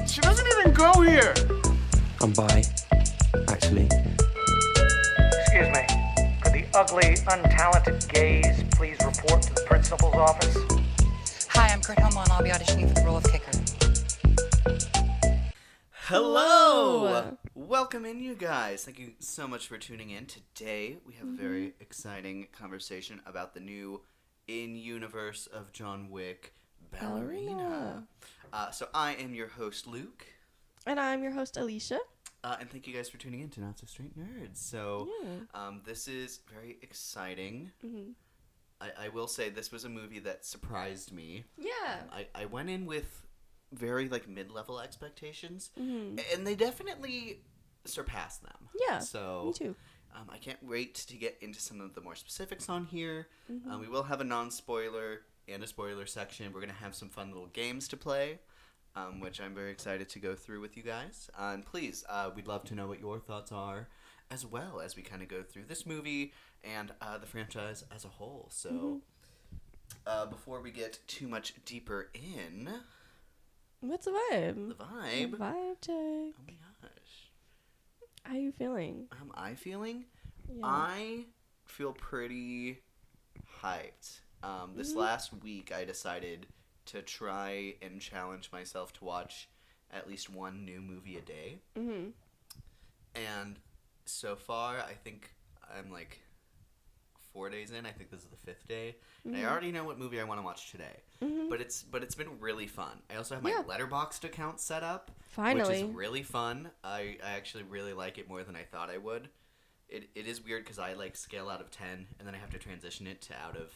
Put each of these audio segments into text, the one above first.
She doesn't even go here. I'm bi, actually. Excuse me. Could the ugly, untalented gays please report to the principal's office? Hi, I'm Kurt Homo, and I'll be auditioning for the role of kicker. Hello! Welcome in, you guys. Thank you so much for tuning in. Today, we have a very exciting conversation about the new in-universe of John Wick, Ballerina. So I am your host, Luke. And I'm your host, Alicia. And thank you guys for tuning in to Not So Straight Nerds. So, this is very exciting. Mm-hmm. I will say this was a movie that surprised me. Yeah. I went in with very, mid-level expectations. Mm-hmm. And they definitely surpassed them. Yeah, So, me too. I can't wait to get into some of the more specifics on here. Mm-hmm. We will have a non-spoiler and a spoiler section. We're going to have some fun little games to play, which I'm very excited to go through with you guys. And please, we'd love to know what your thoughts are, as well as we kind of go through this movie and the franchise as a whole. So, before we get too much deeper in... What's the vibe? The vibe? The vibe check. Oh my gosh. How are you feeling? How am I feeling? Yeah. I feel pretty hyped. This last week, I decided to try and challenge myself to watch at least one new movie a day. Mm-hmm. And so far, I think I'm 4 days in. I think this is the 5th day. And I already know what movie I want to watch today. Mm-hmm. But it's been really fun. I also have my Letterboxd account set up. Finally. Which is really fun. I actually really like it more than I thought I would. It is weird because I scale out of 10 and then I have to transition it to out of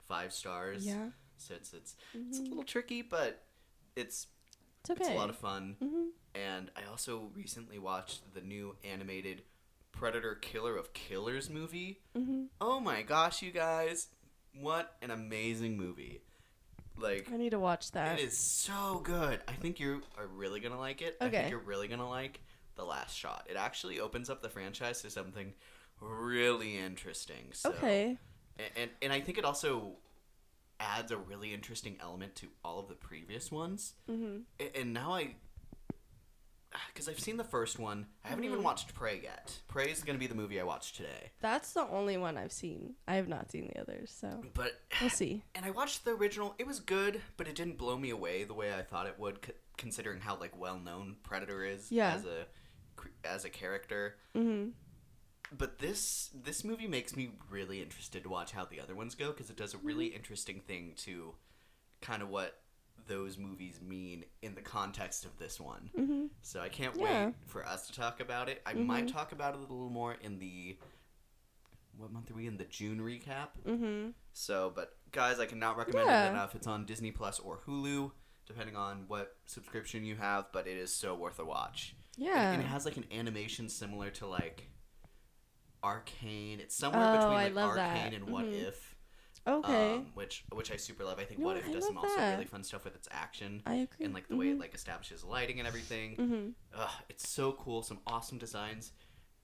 5 stars. Yeah. So it's a little tricky, but it's okay. It's a lot of fun. Mm-hmm. And I also recently watched the new animated Predator Killer of Killers movie. Mm-hmm. Oh my gosh, you guys. What an amazing movie. I need to watch that. It is so good. I think you are really going to like it. Okay. I think you're really going to like The Last Shot. It actually opens up the franchise to something really interesting. So, okay. And I think it also adds a really interesting element to all of the previous ones. Mm-hmm. And now because I've seen the first one. I haven't even watched Prey yet. Prey is going to be the movie I watch today. That's the only one I've seen. I have not seen the others, so But we'll see. And I watched the original. It was good, but it didn't blow me away the way I thought it would, considering how well-known Predator is as a character. Mm-hmm. But this movie makes me really interested to watch how the other ones go, because it does a really interesting thing to kind of what those movies mean in the context of this one. Mm-hmm. So I can't wait for us to talk about it. I might talk about it a little more in the... What month are we in? The June recap. Mm-hmm. So, but guys, I cannot recommend it enough. It's on Disney Plus or Hulu, depending on what subscription you have, but it is so worth a watch. Yeah. And it has an animation similar to Arcane. It's somewhere between Arcane and What If. Okay. Which I super love. I think No, What If I does some love also that. really fun stuff with its action. I agree. And the way it establishes lighting and everything. Mm-hmm. It's so cool. Some awesome designs.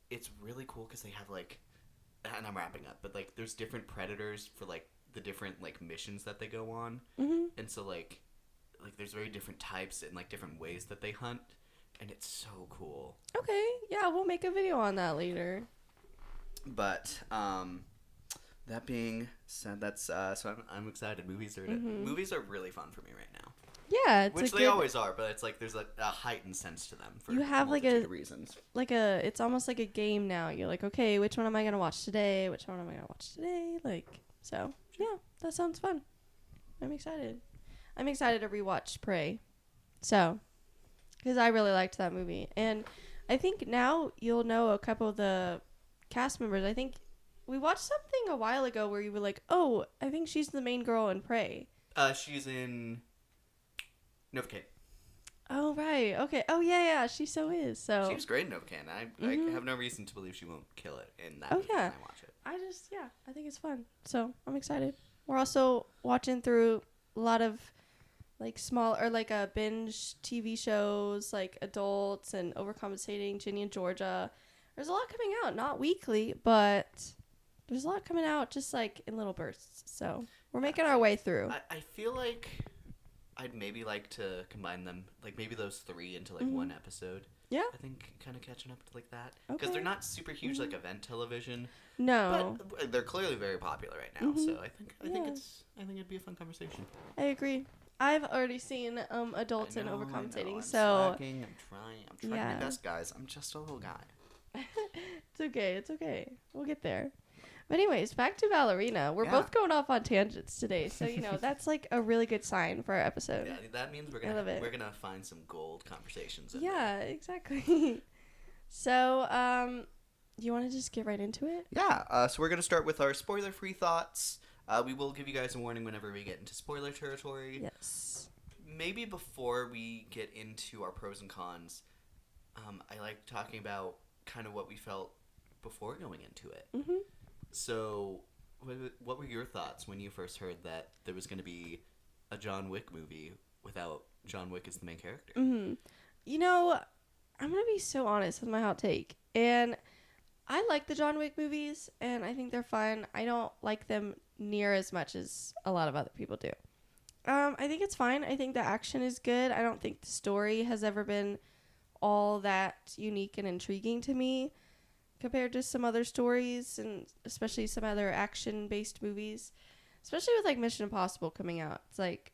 It's really cool because they have and I'm wrapping up, but there's different predators for the different missions that they go on. Mm-hmm. And so there's very different types and different ways that they hunt, and it's so cool. Okay. Yeah, we'll make a video on that later. But that being said, that's so I'm excited. Movies are really fun for me right now. Yeah, it's which they always are, but it's there's a heightened sense to them for you have a multitude of reasons. It's almost like a game now. You're like, okay, which one am I gonna watch today? Which one am I gonna watch today? So yeah, that sounds fun. I'm excited. I'm excited to rewatch Prey. So, because I really liked that movie, and I think now you'll know a couple of the cast members. I think we watched something a while ago where you were like, oh, I think she's the main girl in Prey. She's in Novocaine. Oh, right. Okay. Oh, yeah. She so is. So She was great in Novocaine. I have no reason to believe she won't kill it in that movie yeah. when I watch it. I think it's fun. So I'm excited. We're also watching through a lot of small or binge TV shows, Adults and Overcompensating, Ginny and Georgia. There's a lot coming out, not weekly, but there's a lot coming out just in little bursts. So we're making our way through. I feel like I'd maybe like to combine them, like maybe those 3 into like one episode. Yeah. I think kind of catching up to like that because Okay. they're not super huge like event television, No. but they're clearly very popular right now. So I think it'd be a fun conversation. I agree. I've already seen adults in I know, overcompensating, I'm so slacking, I'm trying Yeah. my best, guys. I'm just a little guy. it's okay. It's okay. We'll get there. But anyways, back to Ballerina. We're Yeah. both going off on tangents today, so that's like a really good sign for our episode. Yeah, that means I love it. we're gonna find some gold conversations. Yeah, exactly. So, you want to just get right into it? Yeah. So we're gonna start with our spoiler-free thoughts. We will give you guys a warning whenever we get into spoiler territory. Yes. Maybe before we get into our pros and cons, I like talking about kind of what we felt before going into it. Mhm. So, what were your thoughts when you first heard that there was going to be a John Wick movie without John Wick as the main character? Mhm. I'm gonna be so honest with my hot take, and I like the John Wick movies, and I think they're fun. I don't like them near as much as a lot of other people do. I think it's fine. I think the action is good. I don't think the story has ever been all that unique and intriguing to me compared to some other stories, and especially some other action-based movies, especially with like Mission Impossible coming out. It's like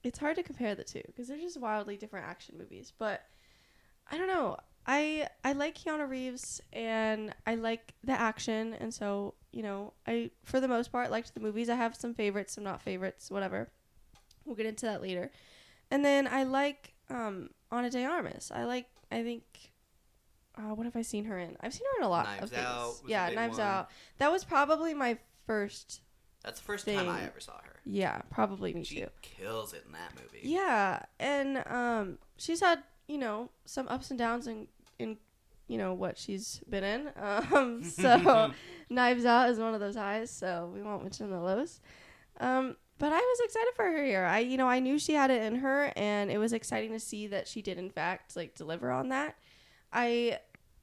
it's hard to compare the two because they're just wildly different action movies. But I don't know. I like Keanu Reeves and I like the action, and so I for the most part liked the movies. I have some favorites, some not favorites, whatever. We'll get into that later. And then I like Ana de Armas. I think what have I seen her in? I've seen her in a lot Knives of things. Out was a Yeah, big Knives one. Out. That was probably my first. That's the first thing. time I ever saw her. Yeah, probably me She too. kills it in that movie. Yeah, and she's had some ups and downs in what she's been in. So Knives Out is one of those highs. So we won't mention the lows. But I was excited for her here. I knew she had it in her, and it was exciting to see that she did in fact like deliver on that. I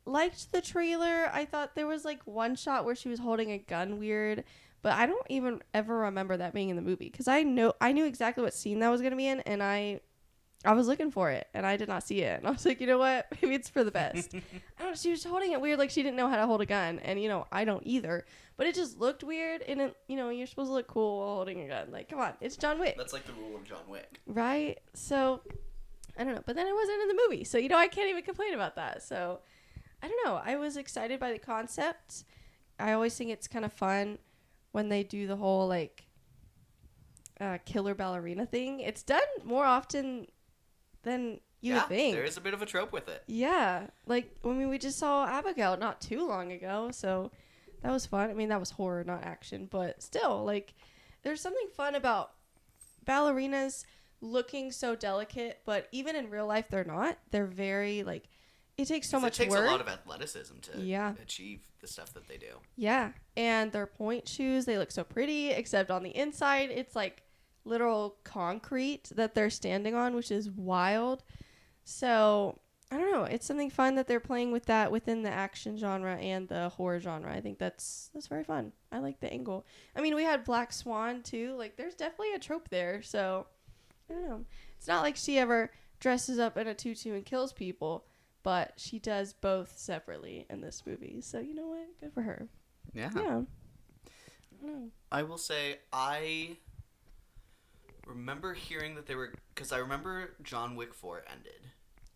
liked the trailer. I thought there was like one shot where she was holding a gun weird, but I don't even ever remember that being in the movie because I knew exactly what scene that was gonna be in, and I was looking for it, and I did not see it. And I was like, you know what? Maybe it's for the best. I don't know. She was holding it weird, like she didn't know how to hold a gun, and I don't either. But it just looked weird, and it, you're supposed to look cool while holding a gun. Like, come on, it's John Wick, That's like the rule of John Wick. right? So I don't know. But then it wasn't in the movie, so I can't even complain about that. So I don't know. I was excited by the concept. I always think it's kind of fun when they do the whole like killer ballerina thing. It's done more often than you would think. There is a bit of a trope with it. Yeah, like we just saw Abigail not too long ago, so that was fun. I mean, that was horror, not action, but still, like, there's something fun about ballerinas looking so delicate, but even in real life, they're not. They're very like, it takes so much work. It takes a lot of athleticism to achieve the stuff that they do. Yeah, and their point shoes, they look so pretty, except on the inside, it's like literal concrete that they're standing on, which is wild. So I don't know. It's something fun that they're playing with that within the action genre and the horror genre. I think that's very fun. I like the angle. I mean, we had Black Swan too. Like, there's definitely a trope there. So I don't know. It's not like she ever dresses up in a tutu and kills people, but she does both separately in this movie. So you know what? Good for her. Yeah. Yeah. I don't know. I will say I remember hearing that they were, because I remember John Wick 4 ended.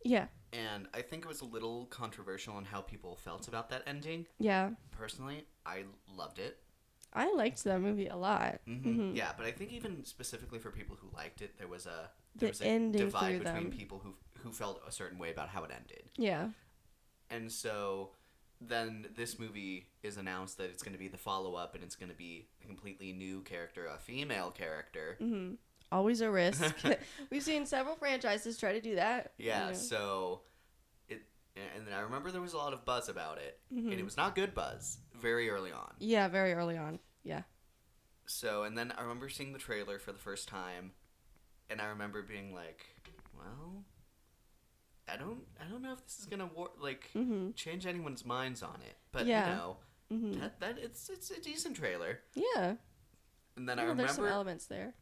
Yeah. And I think it was a little controversial on how people felt about that ending. Yeah. Personally, I loved it. I liked that movie a lot. Mm-hmm. Yeah, but I think even specifically for people who liked it, there was a ending divide threw between them. people who felt a certain way about how it ended. Yeah. And so then this movie is announced that it's going to be the follow-up, and it's going to be a completely new character, a female character. Mm-hmm. Always a risk. We've seen several franchises try to do that. Yeah, so and then I remember there was a lot of buzz about it, Mm-hmm. and it was not good buzz very early on. Yeah, very early on. Yeah. So, and then I remember seeing the trailer for the first time, and I remember being like, well, I don't know if this is gonna change anyone's minds on it, but Yeah. Mm-hmm. that it's a decent trailer. Yeah. And then Yeah, I there's some remember elements there.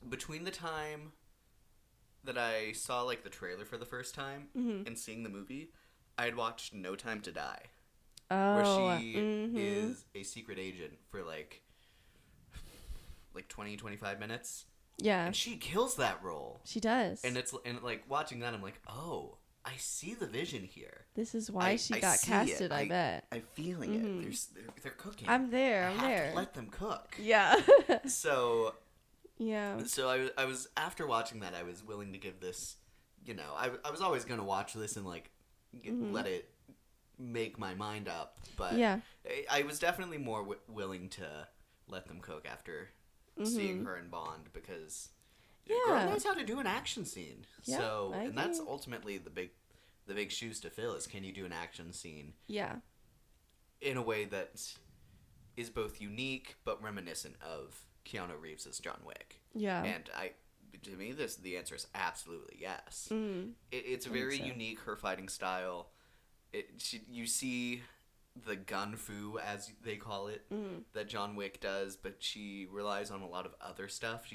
between the time that I saw like the trailer for the first time and seeing the movie, I had watched No Time to Die, where she is a secret agent for like 20-25 minutes. Yeah. And she kills that role. She does. And like watching that, I'm like, oh, I see the vision here. This is why she got casted, I bet. I'm feeling it. They're cooking. I'm there. I I'm have there. to let them cook. Yeah. So yeah. So I was after watching that, I was willing to give this, I was always going to watch this and like let it make my mind up, but yeah. I was definitely more willing to let them cook after seeing her in Bond, because girl knows how to do an action scene. Yeah, So I and that's agree. ultimately the big shoes to fill, is can you do an action scene Yeah. in a way that is both unique but reminiscent of Keanu Reeves' John Wick. Yeah. And to me, the answer is absolutely yes. It's I very think so. unique, her fighting style. You see the gun fu, as they call it, that John Wick does, but she relies on a lot of other stuff.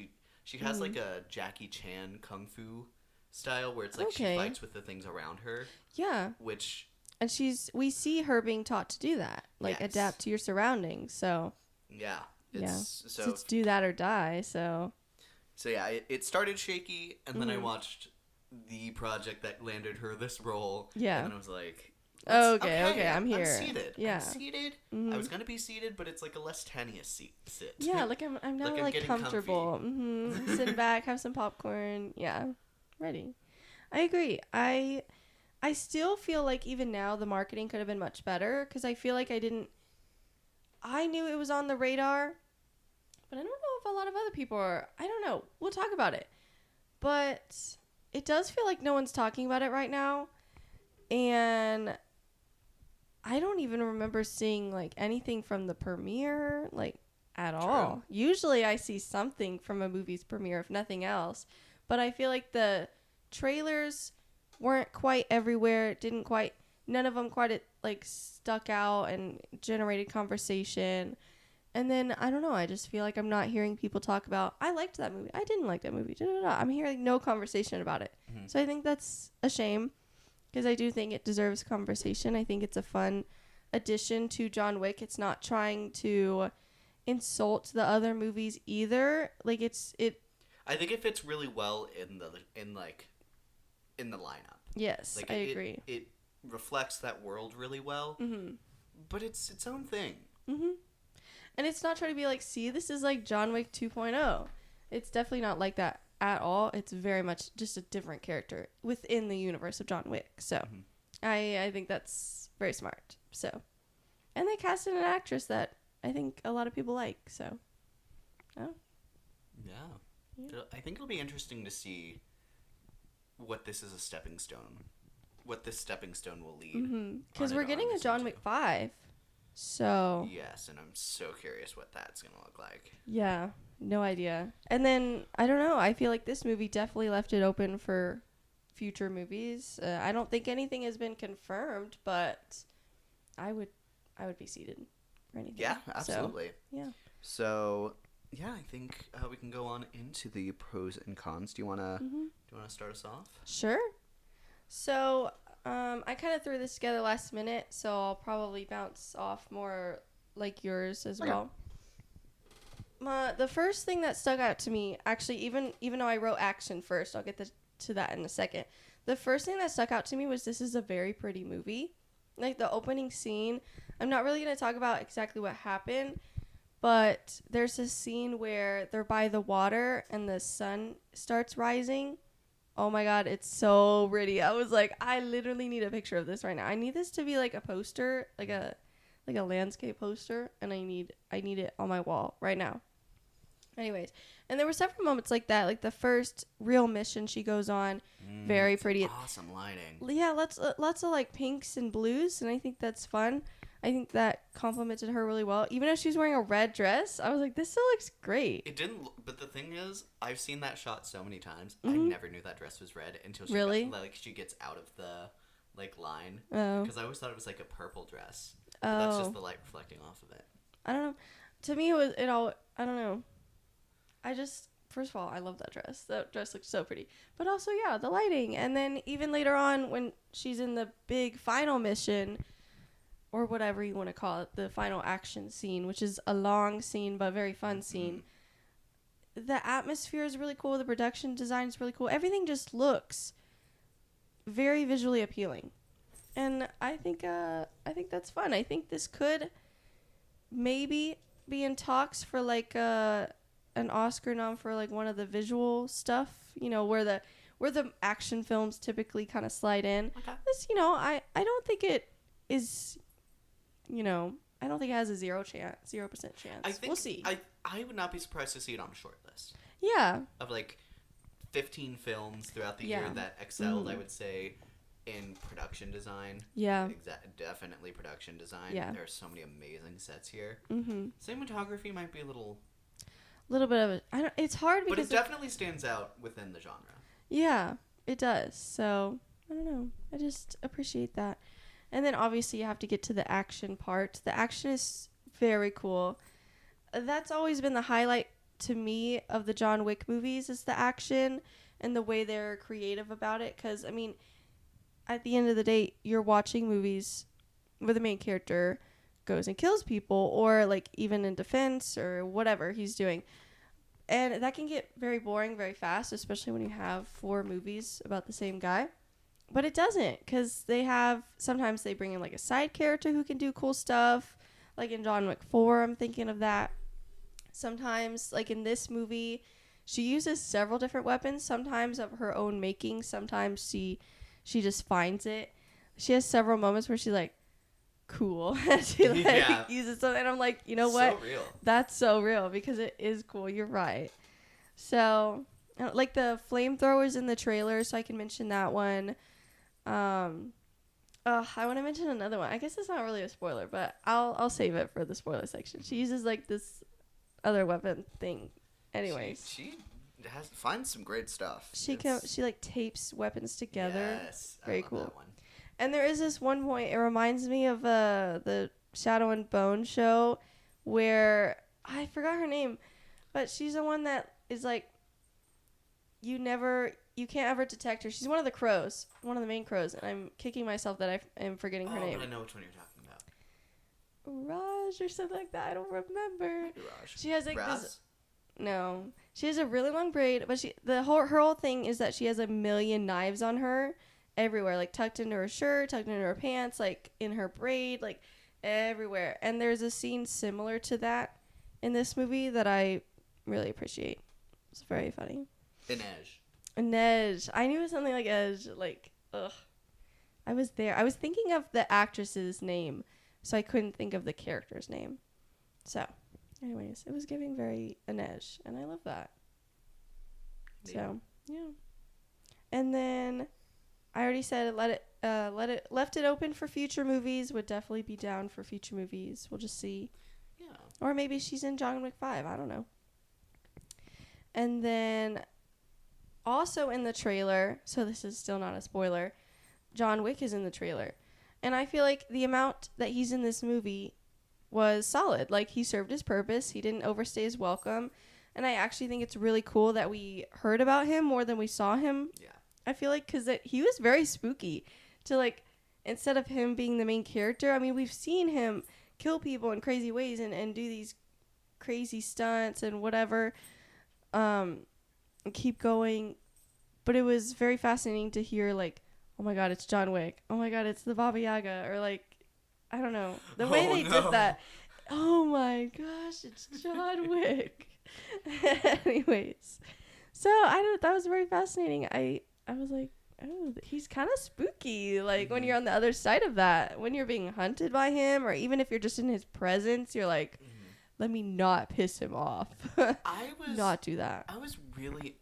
She has like a Jackie Chan kung fu style where it's like she fights with the things around her. Yeah. Which... And we see her being taught to do that, like adapt to your surroundings. So yeah, so it's do that or die. So yeah, it started shaky, and then I watched the project that landed her this role. Yeah, and then I was like, okay, I'm here. I'm seated. Yeah, I'm seated. I was gonna be seated, but it's like a less tenuous sit. Yeah, like I'm now like comfortable. Sit back, have some popcorn. Yeah, ready. I agree. I still feel like even now the marketing could have been much better, because I feel like I knew it was on the radar, but I don't know if a lot of other people are. I don't know. We'll talk about it. But it does feel like no one's talking about it right now. And I don't even remember seeing like anything from the premiere, like at all. Usually I see something from a movie's premiere, if nothing else. But I feel like the trailers weren't quite everywhere. None of them quite like stuck out and generated conversation. And then I don't know, I just feel like I'm not hearing people talk about, I liked that movie, I didn't like that movie. I'm hearing no conversation about it. So I think that's a shame, because I do think it deserves conversation. I think it's a fun addition to John Wick. It's not trying to insult the other movies either. Like I think it fits really well in the lineup. Yes, like I agree. It reflects that world really well, but it's its own thing. And it's not trying to be like, see, this is like John Wick 2.0. It's definitely not like that at all. It's very much just a different character within the universe of John Wick. So I think that's very smart. So, and they casted an actress that I think a lot of people like. So, Yeah. I think it'll be interesting to see what this is a stepping stone. What this stepping stone will lead. Because we're getting a John Wick 5. So. Yes, and I'm so curious what that's going to look like. Yeah, no idea. And then, I don't know, I feel like this movie definitely left it open for future movies. I don't think anything has been confirmed, but I would be seated for anything. Yeah, absolutely. So, yeah. So, yeah, I think we can go on into the pros and cons. Do you want to start us off? Sure. So, I kind of threw this together last minute, so I'll probably bounce off more like yours as well. The first thing that stuck out to me, actually, even though I wrote action first, I'll get to that in a second. The first thing that stuck out to me was this is a very pretty movie. Like, the opening scene, I'm not really going to talk about exactly what happened, but there's a scene where they're by the water and the sun starts rising. Oh my god, it's so pretty. I was like, I literally need a picture of this right now. I need this to be like a poster, like a landscape poster, and I need it on my wall right now. Anyways, and there were several moments like that, like the first real mission she goes on, very pretty. Awesome lighting. Yeah, lots of like pinks and blues, and I think that's fun. I think that complimented her really well. Even if she was wearing a red dress, I was like, this still looks great. It didn't, but the thing is, I've seen that shot so many times. I never knew that dress was red until she gets out of the like line. Oh. Because I always thought it was like a purple dress. But that's just the light reflecting off of it. I don't know. To me, I don't know. first of all, I love that dress. That dress looks so pretty. But also, yeah, the lighting. And then even later on when she's in the big final mission, or whatever you want to call it, the final action scene, which is a long scene but very fun scene. The atmosphere is really cool. The production design is really cool. Everything just looks very visually appealing. And I think that's fun. I think this could maybe be in talks for like an Oscar nom for like one of the visual stuff, you know, where the action films typically kind of slide in. Okay. This, you know, I don't think it is, you know, I don't think it has a 0% chance. We'll see. I would not be surprised to see it on a short list Yeah. of like 15 films throughout the year that excelled, I would say, in production design. Yeah. Definitely production design. Yeah. There are so many amazing sets here. Mm-hmm. Cinematography might be a little Bit of it. It's hard because but it definitely stands out within the genre. Yeah, it does. So I don't know. I just appreciate that. And then obviously you have to get to the action part. The action is very cool. That's always been the highlight to me of the John Wick movies, is the action and the way they're creative about it. Because, I mean, at the end of the day, you're watching movies where the main character goes and kills people, or like even in defense or whatever he's doing. And that can get very boring very fast, especially when you have 4 movies about the same guy. But it doesn't, because sometimes they bring in like a side character who can do cool stuff. Like in John Wick 4, I'm thinking of that. Sometimes, like in this movie, she uses several different weapons, sometimes of her own making. Sometimes she just finds it. She has several moments where she's like, cool. She uses something, and I'm like, you know what? So real. That's so real, because it is cool. You're right. So, like the flamethrowers in the trailer, so I can mention that one. I want to mention another one. I guess it's not really a spoiler, but I'll save it for the spoiler section. She uses like this other weapon thing. Anyways, she finds some great stuff. She like tapes weapons together. Yes, very I love cool. that one. And there is this one point. It reminds me of the Shadow and Bone show, where I forgot her name, but she's the one that is like, you can't ever detect her. She's one of the crows, one of the main crows, and I'm kicking myself that I am forgetting her name. But I know which one you're talking about. Raj or something like that. I don't remember. Maybe Raj. She has like Raz? this. No, she has a really long braid, but her whole thing is that she has a million knives on her everywhere, like tucked into her shirt, tucked into her pants, like in her braid, like everywhere. And there's a scene similar to that in this movie that I really appreciate. It's very funny. Inej. I knew it was something like Edge. Like, ugh. I was there. I was thinking of the actress's name, so I couldn't think of the character's name. So, anyways, it was giving very Inej, and I love that. Yeah. So, yeah. And then I already said left it open for future movies. Would definitely be down for future movies. We'll just see. Yeah. Or maybe she's in John Wick 5. I don't know. And then also in the trailer, so this is still not a spoiler, John Wick is in the trailer. And I feel like the amount that he's in this movie was solid. Like, he served his purpose. He didn't overstay his welcome. And I actually think it's really cool that we heard about him more than we saw him. Yeah. I feel like because he was very spooky. To, like, instead of him being the main character, I mean, we've seen him kill people in crazy ways and do these crazy stunts and whatever. And keep going. But it was very fascinating to hear, like, oh my god, it's John Wick. Oh my god, it's the Baba Yaga. Or, like, I don't know. The way they did that. Oh my gosh, it's John Wick. Anyways. So, that was very fascinating. I was like, oh, he's kind of spooky. Like, when you're on the other side of that. When you're being hunted by him. Or even if you're just in his presence, you're like, let me not piss him off. Not do that. I was really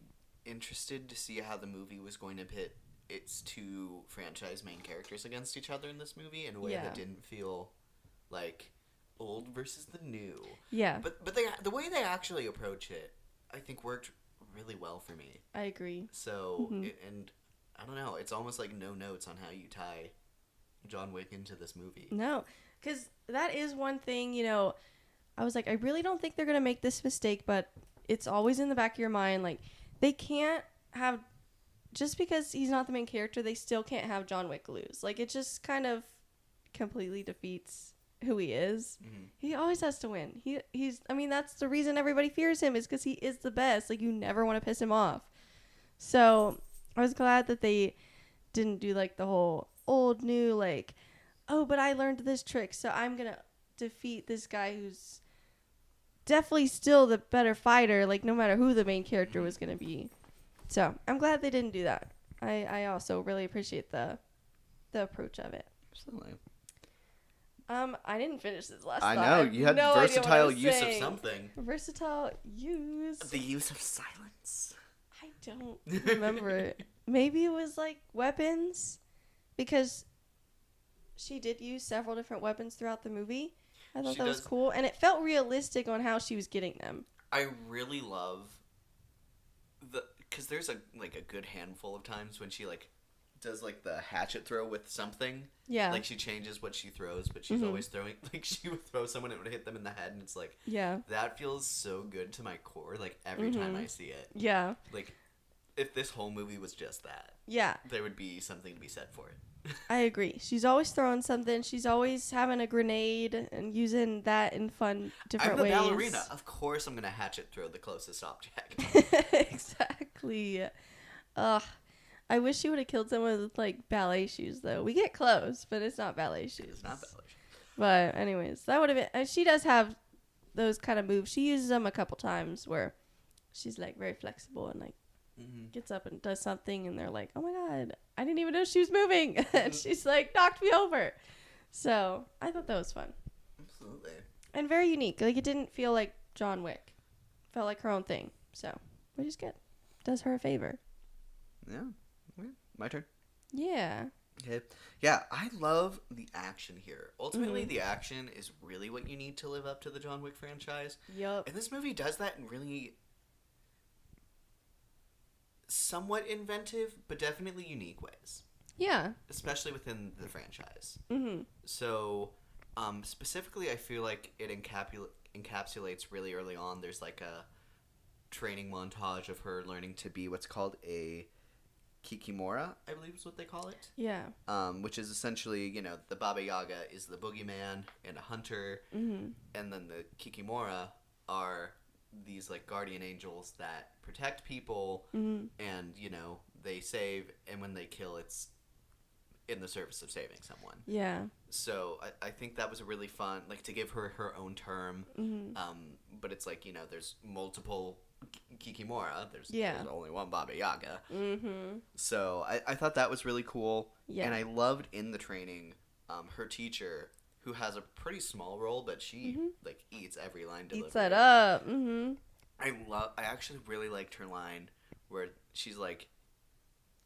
interested to see how the movie was going to pit its 2 franchise main characters against each other in this movie in a way that didn't feel like old versus the new. Yeah. But the way they actually approach it, I think worked really well for me. I agree. So, and I don't know, it's almost like no notes on how you tie John Wick into this movie. No, because that is one thing, you know, I was like, I really don't think they're going to make this mistake, but it's always in the back of your mind. Like, they can't have, just because he's not the main character, they still can't have John Wick lose. Like, it just kind of completely defeats who he is. Mm-hmm. He always has to win. He's I mean, that's the reason everybody fears him, is because he is the best. Like, you never want to piss him off. So I was glad that they didn't do like the whole old new, like, oh, but I learned this trick, so I'm gonna defeat this guy who's definitely still the better fighter, like, no matter who the main character was gonna be. So I'm glad they didn't do that. I also really appreciate the approach of it. Absolutely. I didn't finish this last I thought. know, you had no versatile use saying. of something. Versatile use. The use of silence. I don't remember it. Maybe it was like weapons, because she did use several different weapons throughout the movie. I thought that was cool, and it felt realistic on how she was getting them. I really love because there's a good handful of times when she like does like the hatchet throw with something. Yeah. Like she changes what she throws, but she's always throwing, like she would throw someone and it would hit them in the head, and it's like, yeah, that feels so good to my core. Like every time I see it. Yeah. Like if this whole movie was just that. Yeah. There would be something to be said for it. I agree. She's always throwing something. She's always having a grenade and using that in fun different ways. I'm the ballerina. Of course I'm going to hatchet throw the closest object. Exactly. Ugh. I wish she would have killed someone with, like, ballet shoes, though. We get close, but it's not ballet shoes. It's not ballet shoes. But anyways, that would have been... she does have those kind of moves. She uses them a couple times where she's, like, very flexible and, like, gets up and does something, and they're like, oh, my God, I didn't even know she was moving. And she's, like, knocked me over. So I thought that was fun. Absolutely. And very unique. Like, it didn't feel like John Wick. Felt like her own thing. So, which is good. Does her a favor. Yeah. My turn. Yeah. Okay. Yeah, I love the action here. Ultimately, the action is really what you need to live up to the John Wick franchise. Yup. And this movie does that in really somewhat inventive, but definitely unique ways. Yeah. Especially within the franchise. Mm-hmm. So, specifically, I feel like it encapsulates really early on. There's like a training montage of her learning to be what's called a Kikimora, I believe is what they call it. Yeah. Which is essentially, the Baba Yaga is the boogeyman and a hunter. Mm-hmm. And then the Kikimora are these, like, guardian angels that protect people. Mm-hmm. And, they save. And when they kill, it's in the service of saving someone. Yeah. So I think that was a really fun, like, to give her her own term. Mm-hmm. But it's like, there's multiple Kikimora. There's only one Baba Yaga. Mm-hmm. So I thought that was really cool. Yeah. And I loved in the training her teacher, who has a pretty small role, but she like eats every line delivery. Eats that up. Mm-hmm. I actually really liked her line where she's like,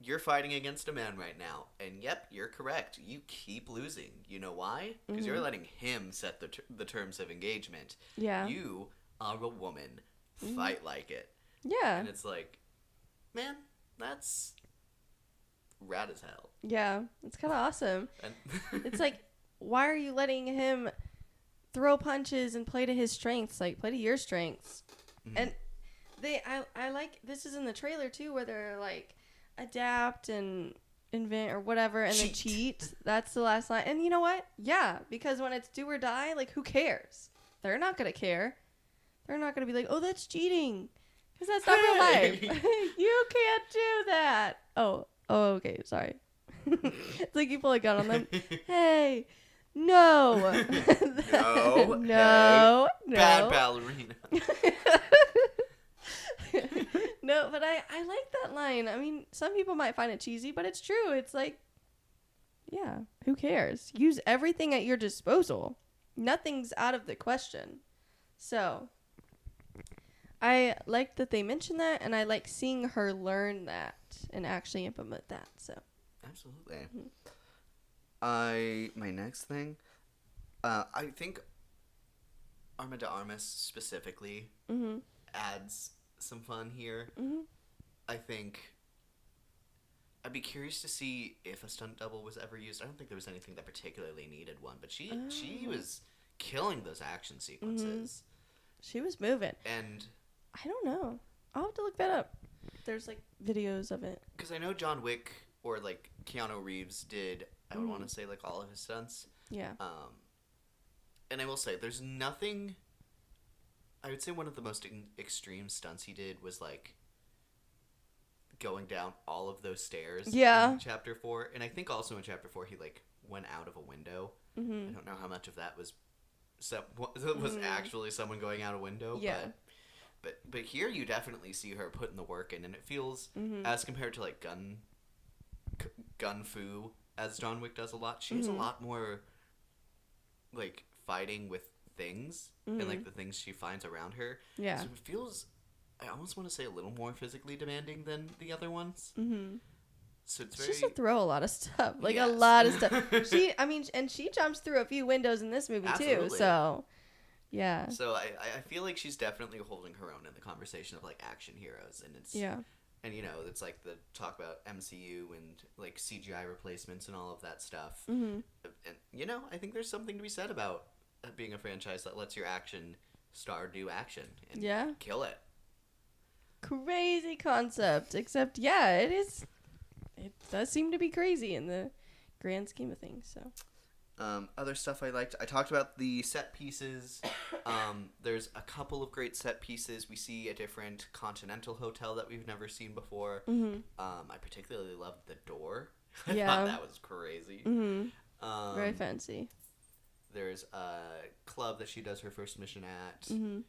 you're fighting against a man right now, and yep, you're correct. You keep losing. You know why? Because you're letting him set the terms of engagement. Yeah. You are a woman. Fight like it. Yeah. And it's like, man, that's rad as hell. Yeah. It's kind of awesome. It's like, why are you letting him throw punches and play to his strengths? Like, play to your strengths. Mm-hmm. And I like, this is in the trailer too, where they're like, adapt and invent or whatever, and then cheat. That's the last line. And you know what? Yeah, because when it's do or die, like, who cares? They're not going to care. They're not going to be like, oh, that's cheating. Because that's not real life. You can't do that. Oh, okay. Sorry. It's like you pull a gun on them. Hey, no. No. Bad ballerina. No, but I like that line. I mean, some people might find it cheesy, but it's true. It's like, yeah, who cares? Use everything at your disposal. Nothing's out of the question. So I like that they mentioned that, and I like seeing her learn that and actually implement that. So absolutely. My next thing, I think Arma de Armas specifically adds some fun here. I think I'd be curious to see if a stunt double was ever used. I don't think there was anything that particularly needed one, but she was killing those action sequences. She was moving. And I don't know. I'll have to look that up. There's like videos of it. Because I know John Wick or like Keanu Reeves did, I would want to say like all of his stunts. Yeah. And I will say, there's nothing. I would say one of the most extreme stunts he did was like going down all of those stairs. Yeah. In Chapter 4, and I think also in Chapter 4 he like went out of a window. I don't know how much of that was actually someone going out a window. Yeah. But here you definitely see her putting the work in, and it feels as compared to like gun fu as John Wick does a lot. She has a lot more like fighting with things and like the things she finds around her. Yeah. So it feels, I almost want to say, a little more physically demanding than the other ones. So it's very. She should throw a lot of stuff, like Yes. a lot of stuff. She jumps through a few windows in this movie Absolutely. too. So, yeah. So I feel like she's definitely holding her own in the conversation of like action heroes, and it's and it's like the talk about MCU and like CGI replacements and all of that stuff. And I think there's something to be said about being a franchise that lets your action star do action and kill it. Crazy concept, except it is. It does seem to be crazy in the grand scheme of things. So, other stuff I liked. I talked about the set pieces. There's a couple of great set pieces. We see a different continental hotel that we've never seen before. I particularly loved the door. I thought that was crazy. Very fancy. There's a club that she does her first mission at. And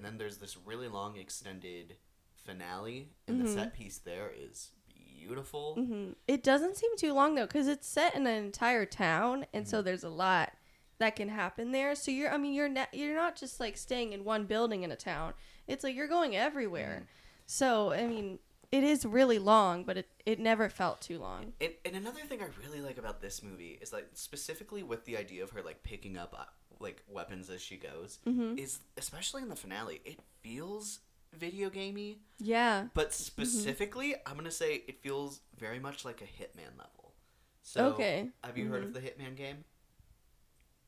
then there's this really long extended finale, and the set piece there is beautiful. It doesn't seem too long though, because it's set in an entire town, and so there's a lot that can happen there. So you're not just like staying in one building in a town. It's like you're going everywhere. So it is really long, but it never felt too long. And another thing I really like about this movie is like specifically with the idea of her like picking up like weapons as she goes, is especially in the finale, it feels video gamey. Yeah. But specifically, I'm going to say it feels very much like a Hitman level. So, have you heard of the Hitman game?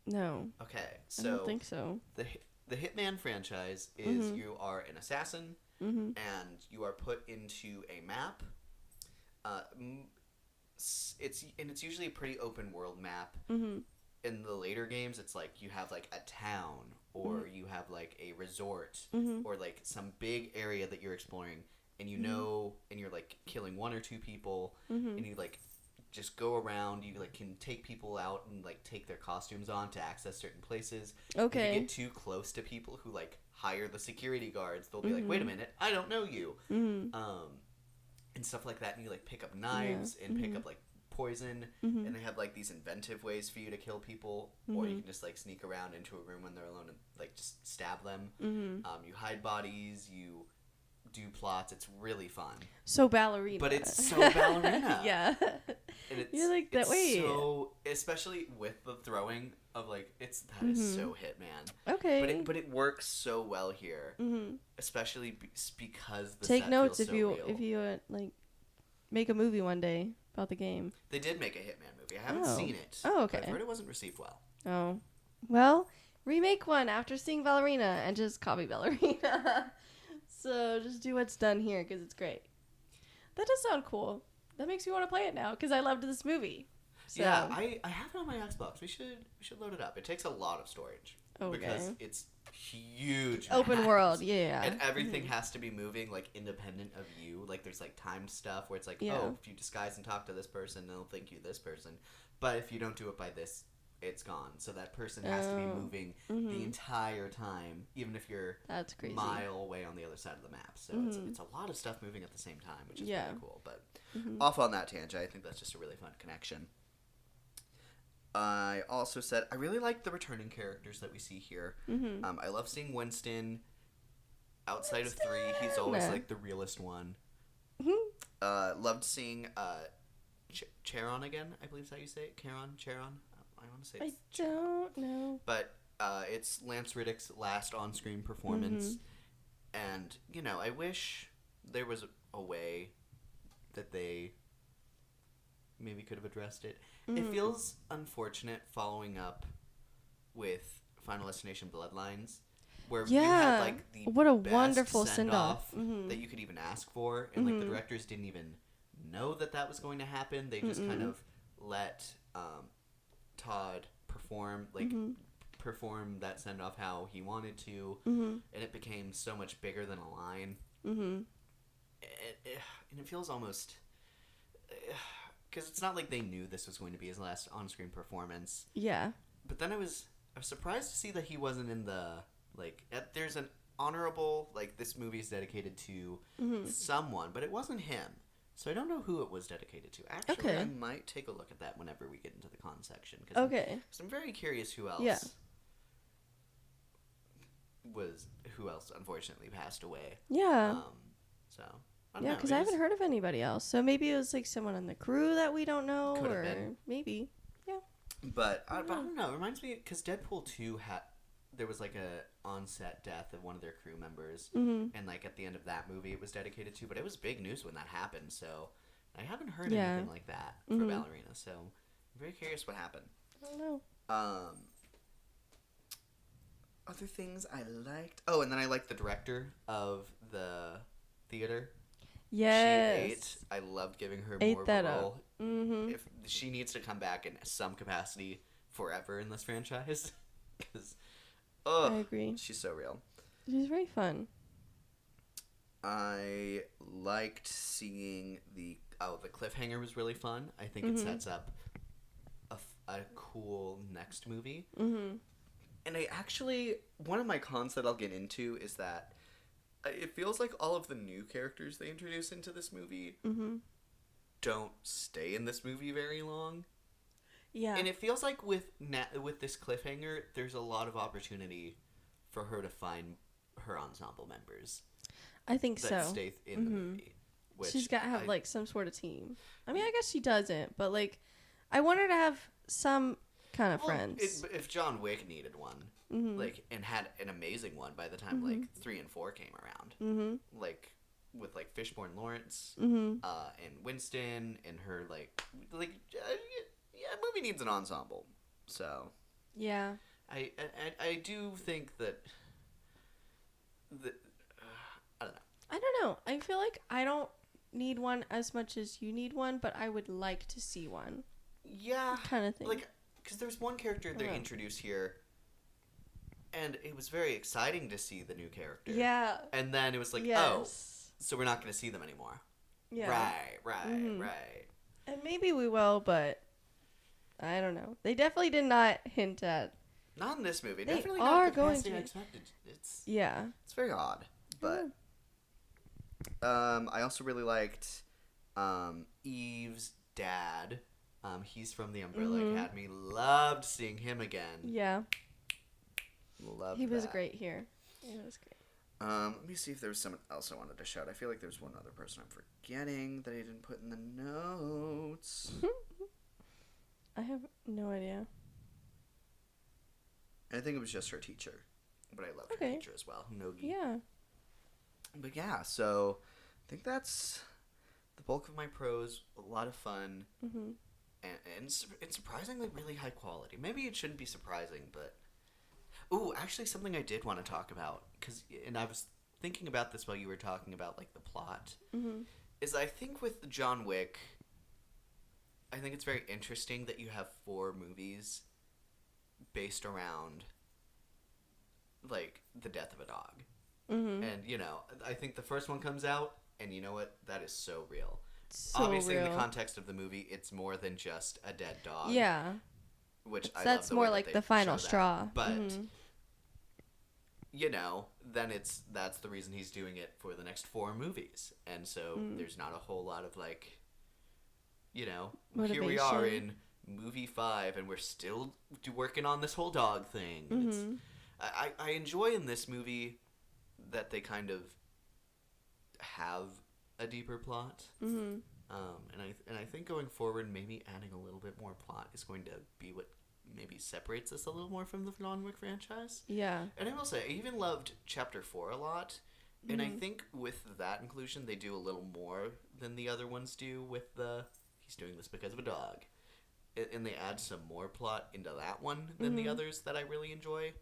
No. Okay. So, I don't think so. The Hitman franchise is you are an assassin and you are put into a map. It's usually a pretty open world map. In the later games, it's like you have like a town or you have like a resort or like some big area that you're exploring, and and you're like killing one or two people, and you like just go around. You like can take people out and like take their costumes on to access certain places. Okay. If you get too close to people who like hire the security guards, they'll be like, "Wait a minute, I don't know you," and stuff like that. And you like pick up knives and pick up like poison, and they have like these inventive ways for you to kill people, or you can just like sneak around into a room when they're alone and like just stab them. You hide bodies, you do plots. It's really fun. So Ballerina. But it's so Ballerina. Yeah. And you're like that way. So especially with the throwing of like that is so Hitman. Okay. But it works so well here, especially because the take set notes feels if you like make a movie one day about the game. They did make a Hitman movie. I haven't seen it. Oh, okay. But I've heard it wasn't received well. Oh. Well, remake one after seeing Ballerina and just copy Ballerina. So just do what's done here because it's great. That does sound cool. That makes me want to play it now because I loved this movie. So. Yeah, I have it on my Xbox. We should load it up. It takes a lot of storage. Okay. Because it's huge. Open maps. world, yeah. And everything has to be moving like independent of you. Like there's like timed stuff where it's like, oh, if you disguise and talk to this person, they'll think you this person. But if you don't do it by this, it's gone. So that person has to be moving the entire time, even if you're that's crazy. A mile away on the other side of the map. So it's a lot of stuff moving at the same time, which is really cool. But off on that tangent, I think that's just a really fun connection. I also said I really like the returning characters that we see here. I love seeing Winston. Outside of 3, he's always like the realest one. Loved seeing Charon again. I believe is how you say it. Charon. I want to say. I don't know. But it's Lance Riddick's last on-screen performance, and I wish there was a way that they maybe could have addressed it. It feels unfortunate following up with Final Destination Bloodlines where you had Yeah. like the What a best wonderful send-off send-off. that you could even ask for, and like the directors didn't even know that was going to happen. They just kind of let Todd perform that send-off how he wanted to, and it became so much bigger than a line. And it feels almost because it's not like they knew this was going to be his last on-screen performance. Yeah. But then I was surprised to see that he wasn't in the there's an honorable this movie is dedicated to someone, but it wasn't him. So I don't know who it was dedicated to. Actually, Okay. I might take a look at that whenever we get into the con section. Okay. I'm very curious who else. Yeah. Who else unfortunately passed away. Yeah. So I don't Yeah, know. because I haven't heard of anybody else. So maybe it was like someone on the crew that we don't know, Could have or been. maybe. Yeah. But I don't know. It reminds me because Deadpool 2 there was like a on-set death of one of their crew members, and like at the end of that movie, it was dedicated to. But it was big news when that happened, so I haven't heard anything like that for Ballerina. So I'm very curious what happened. I don't know. Other things I liked. Oh, and then I liked the director of the theater. Yes. She ate. I loved giving her Ate more of that a up. role. If she needs to come back in some capacity forever in this franchise, because I agree. she's so real. She's very fun. I liked seeing the cliffhanger was really fun. I think it sets up a cool next movie. And I actually, one of my cons that I'll get into is that it feels like all of the new characters they introduce into this movie don't stay in this movie very long. Yeah. And it feels like with this cliffhanger, there's a lot of opportunity for her to find her ensemble members I think that so. stay in the movie. Which She's got to have like some sort of team. I mean, I guess she doesn't, but like, I want her to have some kind of friends. If John Wick needed one, and had an amazing one by the time 3 and 4 came around, with Fishborn Lawrence, and Winston, and her a movie needs an ensemble. So Yeah. I do think that I don't know. I don't know. I feel like I don't need one as much as you need one, but I would like to see one. Yeah, Kind of thing. Because there's one character they introduced here, and it was very exciting to see the new character. Yeah. And then it was like, Yes. so we're not going to see them anymore. Yeah. Right. And maybe we will, but I don't know. They definitely did not hint at. Not in this movie. They Definitely are not the going capacity to. I expected. It's Yeah. very odd. But I also really liked Eve's dad. He's from the Umbrella Academy. Loved seeing him again. Yeah. Loved He was that. great here. He was great. Let me see if there was someone else I wanted to shout. I feel like there's one other person I'm forgetting that I didn't put in the notes. I have no idea. I think it was just her teacher, but I loved her Okay. teacher as well, Nogi. Yeah. But yeah, so I think that's the bulk of my pros. A lot of fun, and it's surprisingly really high quality. Maybe it shouldn't be surprising, but actually, something I did want to talk about and I was thinking about this while you were talking about the plot. Is I think with John Wick, I think it's very interesting that you have 4 movies based around the death of a dog. And I think the first one comes out, and you know what, that is so real. So Obviously real. in the context of the movie, it's more than just a dead dog. Yeah. Which I love That's the more way that like they the final show that. straw. But then that's the reason he's doing it for the next 4 movies. And so there's not a whole lot of here we are in movie 5 and we're still working on this whole dog thing. I enjoy in this movie that they kind of have a deeper plot. And I think going forward, maybe adding a little bit more plot is going to be what maybe separates us a little more from the John Wick franchise. Yeah. And I will say, I even loved Chapter 4 a lot. And I think with that inclusion, they do a little more than the other ones do with he's doing this because of a dog. And they add some more plot into that one than the others that I really enjoy.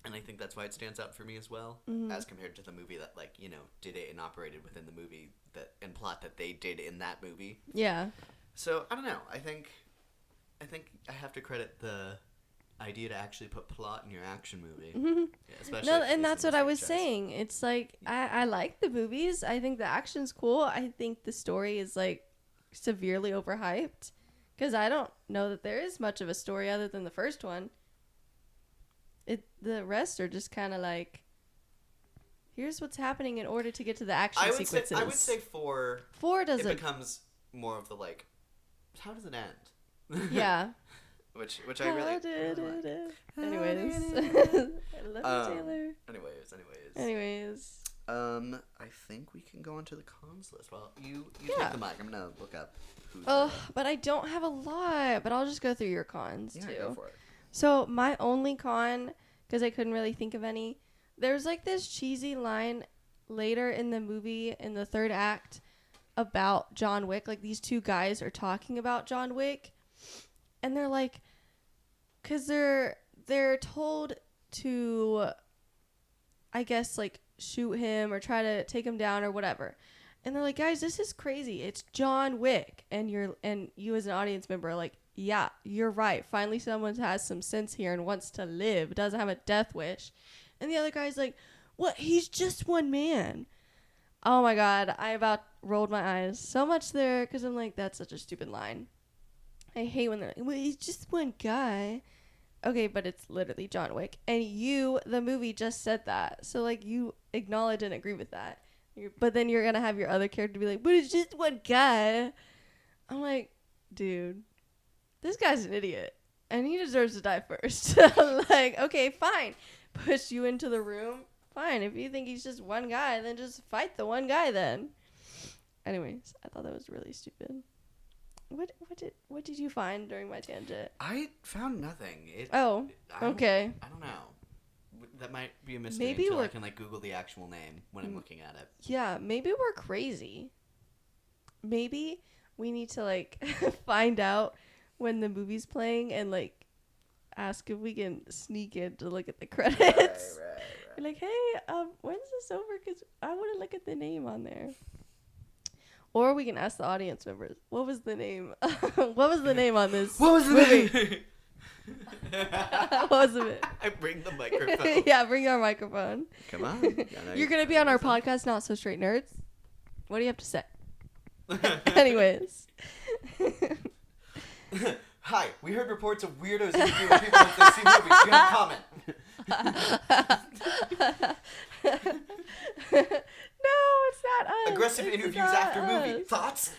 And I think that's why it stands out for me as well, as compared to the movie that, like, you know, did it and operated within the movie that and plot that they did in that movie. Yeah. So I don't know. I think I have to credit the idea to actually put plot in your action movie. Yeah, especially No, if and it's that's in what the I was franchise. saying. It's like I like the movies. I think the action's cool. I think the story is like severely overhyped because I don't know that there is much of a story other than the first one. The rest are just kind of like, here's what's happening in order to get to the action sequences. I would say 4. 4 does it it. becomes more of the like, how does it end? Yeah. which I really. How did really it like. end? Anyways. I love you, Taylor. Anyways. I think we can go on to the cons list. Well, you Yeah. take the mic. I'm gonna look up who's. But I don't have a lot. But I'll just go through your cons yeah, too. go for it. So my only con, because I couldn't really think of any, there's like this cheesy line later in the movie in the third act about John Wick. Like these two guys are talking about John Wick, and they're like, because they're told to, I guess, like shoot him or try to take him down or whatever. And they're like, guys, this is crazy. It's John Wick. And you as an audience member are like, yeah, you're right. Finally, someone has some sense here and wants to live, doesn't have a death wish. And the other guy's like, what? He's just one man. Oh my God. I about rolled my eyes so much there because I'm like, that's such a stupid line. I hate when they're like, well, he's just one guy. Okay, but it's literally John Wick. And you, the movie, just said that. So, like, you acknowledge and agree with that. But then you're going to have your other character be like, but it's just one guy. I'm like, dude, this guy's an idiot. And he deserves to die first. Like, okay, fine. Push you into the room. Fine. If you think he's just one guy, then just fight the one guy then. Anyways, I thought that was really stupid. What did you find during my tangent? I found nothing. Okay. I don't know. That might be a mistake Maybe until I we're- can like Google the actual name when I'm looking at it. Yeah, maybe we're crazy. Maybe we need to like find out when the movie's playing and like ask if we can sneak in to look at the credits. Right. Be like, hey, when's this over? Because I want to look at the name on there. Or we can ask the audience members, what was the name? What was the name on this What was the movie? name? What was it? I bring the microphone. Yeah, bring our microphone. Come on. You're going to be on our podcast, Not So Straight Nerds. What do you have to say? Anyways. Hi, we heard reports of weirdos interviewing people as they see movies. Do you have a comment? No, it's not us. Aggressive It's interviews not after movie. us. Thoughts?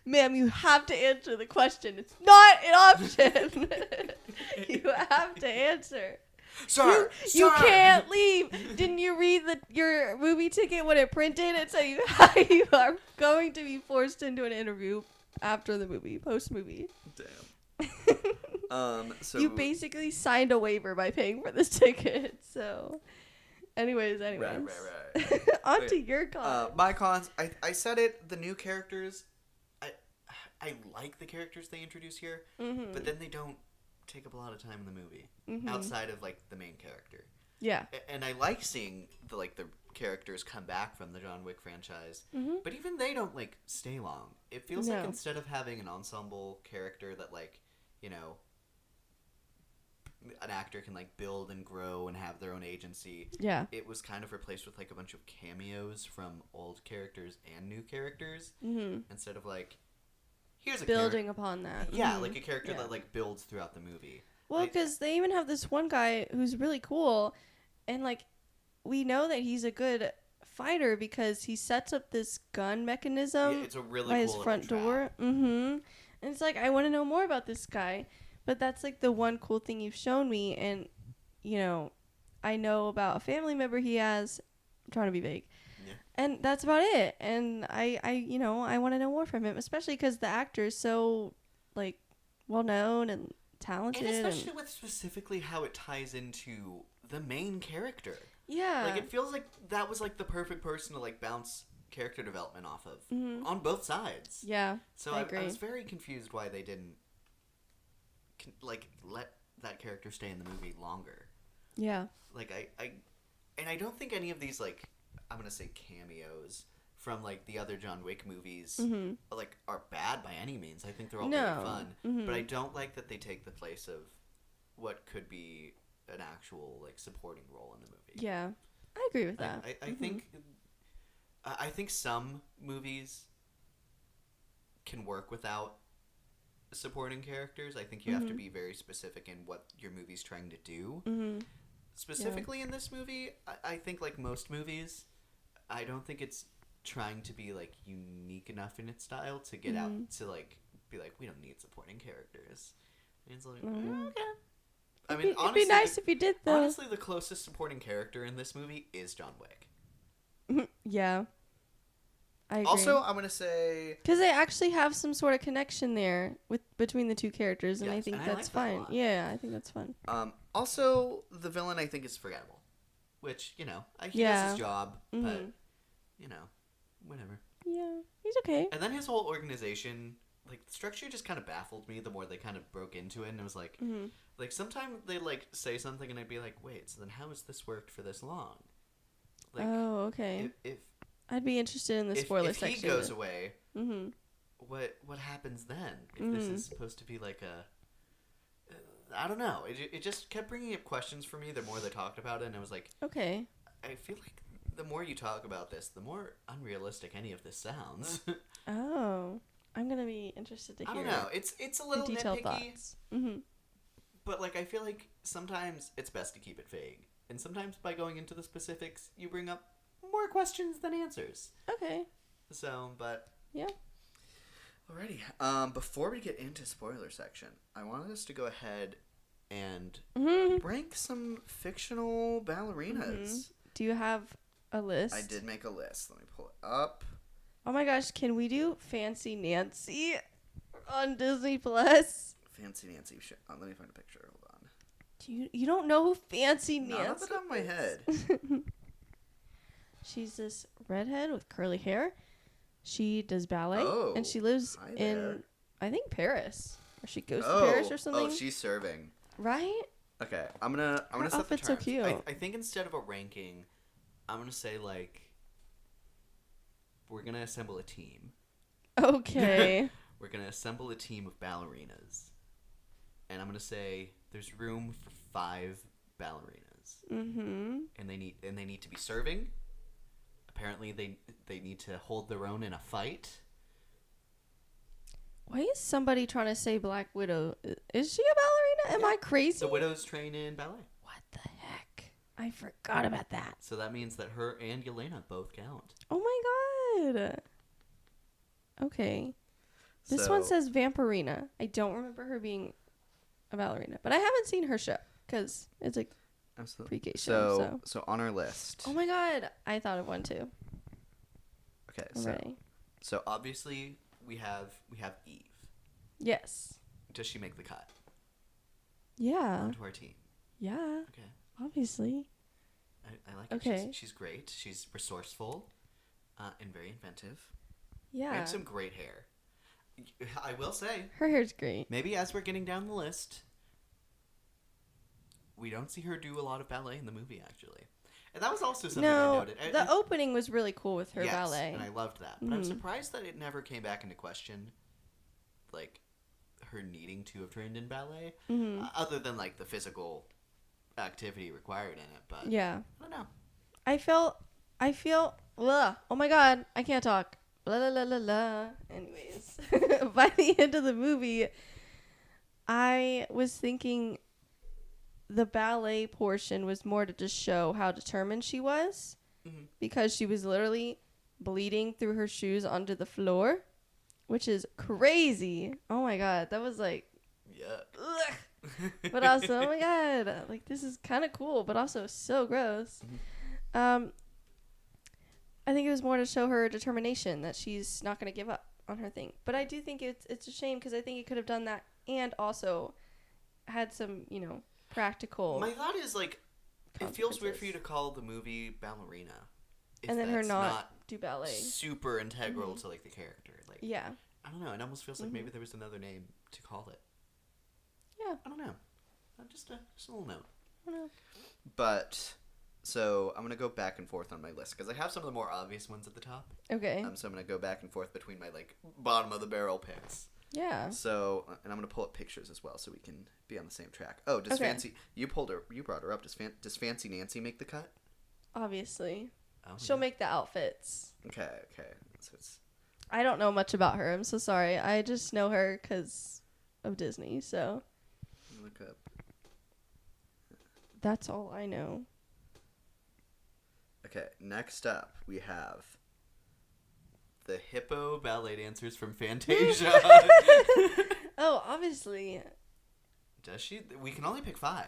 Ma'am, you have to answer the question. It's not an option. You have to answer. Sir, You sir. can't leave. Didn't you read your movie ticket when it printed? It said you are going to be forced into an interview after the movie, post movie. Damn. So You basically signed a waiver by paying for this ticket. So, anyways. Right. On to Okay. your con. My cons. I said it. The new characters. I like the characters they introduce here, but then they don't take up a lot of time in the movie outside of like the main character. Yeah. And I like seeing the characters come back from the John Wick franchise, but even they don't like stay long. It feels like No. instead of having an ensemble character that like, you know, an actor can like build and grow and have their own agency. Yeah. It was kind of replaced with like a bunch of cameos from old characters and new characters instead of like here's a Building upon that. yeah, like a character Yeah. that like builds throughout the movie. Well, Like- because they even have this one guy who's really cool, and like we know that he's a good fighter because he sets up this gun mechanism it's a really by cool his little front trap. door. And it's like I want to know more about this guy, but that's like the one cool thing you've shown me, and you know, I know about a family member he has. I'm trying to be vague. And that's about it. And I want to know more from him, especially because the actor is so, like, well-known and talented. And especially with specifically how it ties into the main character. Yeah. Like, it feels like that was, like, the perfect person to, like, bounce character development off of. On both sides. Yeah, So I I agree. was very confused why they didn't, let that character stay in the movie longer. Yeah. Like I don't think any of these like I'm gonna say cameos from like the other John Wick movies like are bad by any means. I think they're all very fun, but I don't like that they take the place of what could be an actual like supporting role in the movie. Yeah, I agree with that. I think some movies can work without supporting characters. I think you have to be very specific in what your movie's trying to do. Specifically in this movie, I think like most movies, I don't think it's trying to be like unique enough in its style to get out to like be like, we don't need supporting characters. And it's like, okay. I mean, honestly, it'd be nice if you did though. Honestly, the closest supporting character in this movie is John Wick. Yeah. I agree. Also, I'm gonna say because they actually have some sort of connection there between the two characters, and I think and that's I like that a fun. lot. Yeah, I think that's fun. Also, the villain I think is forgettable, which he does his job, but whatever. Yeah, he's okay. And then his whole organization, like the structure, just kind of baffled me. The more they kind of broke into it, and it was like, like sometimes they like say something, and I'd be like, wait, so then how has this worked for this long? Like, oh, okay. If I'd be interested in the spoiler if section. he goes away, what happens then? If this is supposed to be like a, I don't know. It just kept bringing up questions for me. The more they talked about it, and I was like, okay. I feel like the more you talk about this, the more unrealistic any of this sounds. Oh, I'm gonna be interested to hear. I don't know. It's a little detailed nitpicky, thoughts. but like I feel like sometimes it's best to keep it vague, and sometimes by going into the specifics, you bring up more questions than answers. Okay. So, but yeah. Alrighty. Before we get into spoiler section, I wanted us to go ahead and rank some fictional ballerinas. Do you have a list? I did make a list. Let me pull it up. Oh my gosh, can we do Fancy Nancy on Disney Plus? Fancy Nancy. Let me find a picture. Hold on. You don't know who Fancy Nancy Not off the top of my head. She's this redhead with curly hair. She does ballet, and she lives hi there. in, I think, Paris. Or she goes to Paris or something. Oh, she's serving. Right? Okay, I'm gonna set the outfit's so terms. cute. I think instead of a ranking, I'm gonna say like we're gonna assemble a team. Okay. We're gonna assemble a team of ballerinas, and I'm gonna say there's room for 5 ballerinas. And they need to be serving. Apparently, they need to hold their own in a fight. Why is somebody trying to say Black Widow? Is she a ballerina? Am I crazy? The widows train in ballet. What the heck? I forgot about that. So that means that her and Yelena both count. Oh my god. Okay. This one says Vampirina. I don't remember her being a ballerina, but I haven't seen her show because it's like pre-K show. So on our list. Oh my god, I thought of one too. Okay, Already. so obviously we have Eve. Yes. Does she make the cut Yeah. onto our team? Yeah. Okay. Obviously. I like her. Okay. She's great. She's resourceful, and very inventive. Yeah. And some great hair. I will say, Her hair's great. maybe as we're getting down the list, we don't see her do a lot of ballet in the movie, actually. And that was also something I noted. The opening was really cool with her yes, ballet. and I loved that. But I'm surprised that it never came back into question, like, her needing to have trained in ballet, other than, like, the physical activity required in it. But yeah. I don't know. I feel, ugh, oh my god, I can't talk. La la la la la. Anyways, by the end of the movie, I was thinking the ballet portion was more to just show how determined she was, because she was literally bleeding through her shoes onto the floor, which is crazy. Oh my god, that was like, Yuck. but also, oh my god, like this is kind of cool, but also so gross. I think it was more to show her determination that she's not going to give up on her thing. But I do think it's a shame because I think it could have done that and also had some, practical. My thought is, like, it feels weird for you to call the movie Ballerina. And then her not do ballet. Super integral to, like, the character. Like, yeah. I don't know. It almost feels like maybe there was another name to call it. Yeah. I don't know. Just a little note. No. But so I'm gonna go back and forth on my list because I have some of the more obvious ones at the top. Okay. So I'm gonna go back and forth between my like bottom of the barrel picks. Yeah. So and I'm gonna pull up pictures as well so we can be on the same track. Oh, does Okay. Fancy? You brought her up. Does Fancy Nancy make the cut? Obviously. Oh, She'll yeah. make the outfits. Okay. So it's I don't know much about her. I'm so sorry. I just know her because of Disney. So look up. that's all I know. Okay, next up we have the hippo ballet dancers from Fantasia. Oh, obviously. Does she? We can only pick 5.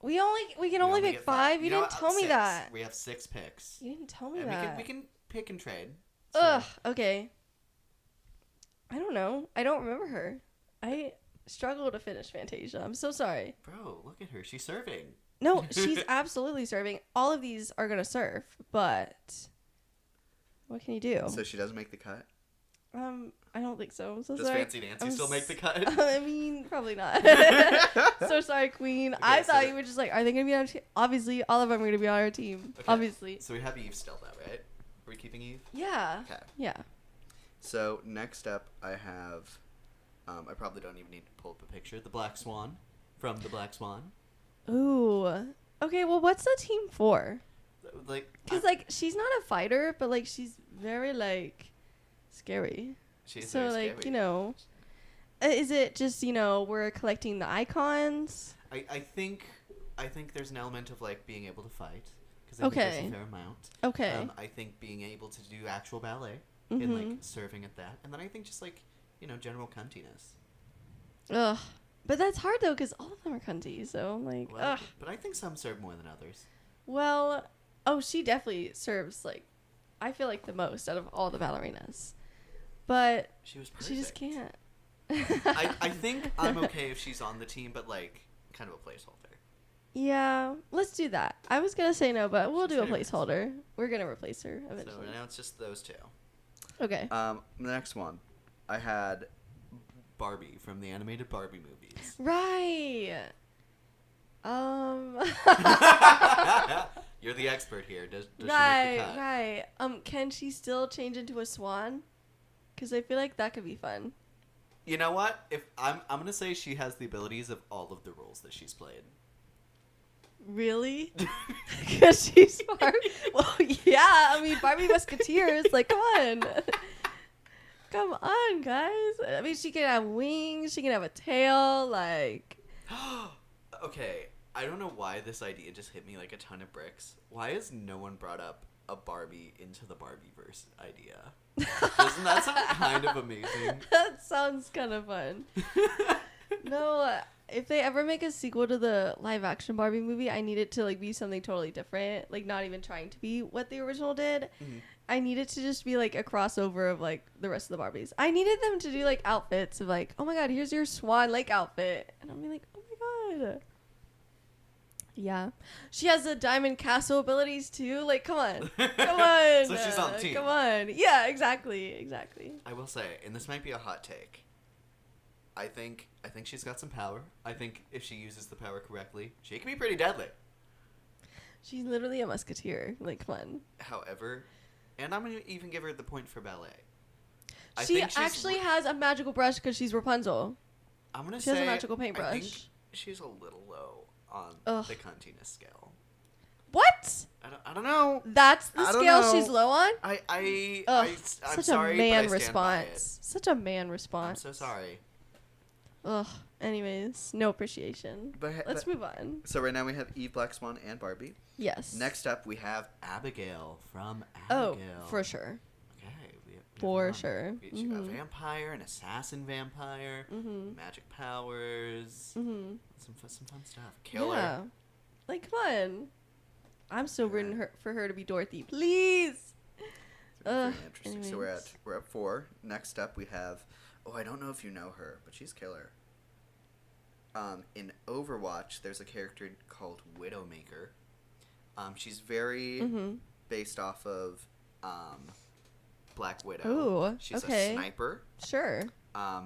We can only pick get 5. You know didn't what? tell me 6. that. We have 6 picks. You didn't tell me And that. we can pick and trade. So. Ugh. Okay. I don't know. I don't remember her. I struggle to finish Fantasia. I'm so sorry. Bro, look at her. She's serving. No, she's absolutely serving. All of these are gonna serve, but what can you do? So she doesn't make the cut? I don't think so. I'm so Does sorry. Fancy Nancy still make the cut? I mean, probably not. So sorry, Queen. Okay, I so thought you were just like, are they gonna be on our team? Obviously, all of them are gonna be on our team. Okay. Obviously. So we have Eve still, though, right? Are we keeping Eve? Yeah. Okay. Yeah. So next up, I have. I probably don't even need to pull up a picture. The Black Swan from The Black Swan. Ooh. Okay. Well, what's the team for? Like, Because like she's not a fighter, but like she's very like scary. she's So very like scary. you know, is it just we're collecting the icons? I think there's an element of like being able to fight because I think Okay. there's a fair amount. Okay. I think being able to do actual ballet Mhm. and like serving at that, and then I think just like general cuntiness. Ugh. But that's hard though, because all of them are cunty. So like, Well, ugh. but I think some serve more than others. Well, oh, she definitely serves like, I feel like the most out of all the ballerinas, but She was perfect. she just can't. I think I'm okay if she's on the team, but like kind of a placeholder. Yeah, let's do that. I was gonna say no, but we'll She's do a gonna replace placeholder. We're gonna replace her So eventually. now it's just those 2. Okay. The next one, I had Barbie from the animated Barbie movies. Right. You're the expert here. Does she make the Right, cut? right. Can she still change into a swan? Because I feel like that could be fun. You know what? If I'm gonna say she has the abilities of all of the roles that she's played. Really? Because she's Barbie. Well, yeah. I mean, Barbie Musketeers. Like, come on. Come on, guys. I mean, she can have wings. She can have a tail. Like, Okay, I don't know why this idea just hit me like a ton of bricks. Why has no one brought up a Barbie into the Barbieverse idea? Doesn't that sound kind of amazing? that sounds kind of fun. No, if they ever make a sequel to the live action Barbie movie, I need it to like be something totally different. Like, not even trying to be what the original did. Mhm. I need it to just be like a crossover of like the rest of the Barbies. I needed them to do like outfits of like, oh my god, here's your Swan Lake outfit, and I'll be like, oh my god. Yeah, she has the Diamond Castle abilities too. Like, come on, come on. So she's on the team. Come on. Yeah, exactly. I will say, and this might be a hot take. I think she's got some power. I think if she uses the power correctly, she can be pretty deadly. She's literally a musketeer. Like, come on. However, and I'm gonna even give her the point for ballet. She actually has a magical brush because she's Rapunzel. I'm gonna She say has a magical I think paintbrush. she's a little low on Ugh. the cuntiness scale. What? I don't know. That's the I don't scale know. she's low on? I'm Such sorry, a man but I stand by it. response. Such a man I'm response. so sorry. Ugh. Anyways, no appreciation. Let's But- move on. So right now we have Eve, Black Swan, and Barbie. Yes. Next up we have Abigail from Oh, Abigail. for sure. Okay. We have For her on. sure. We have a Mhm. vampire, an assassin vampire, Mhm. magic powers, Mhm. some fun stuff. Killer. Yeah. Like, come on. I'm so Okay. rooting for her to be Dorothy. Please. Very interesting. So anyways. we're at 4. Next up we have, I don't know if you know her, but she's killer. In Overwatch, there's a character called Widowmaker. She's very Mhm. based off of Black Widow. Ooh, She's okay. a sniper. Sure.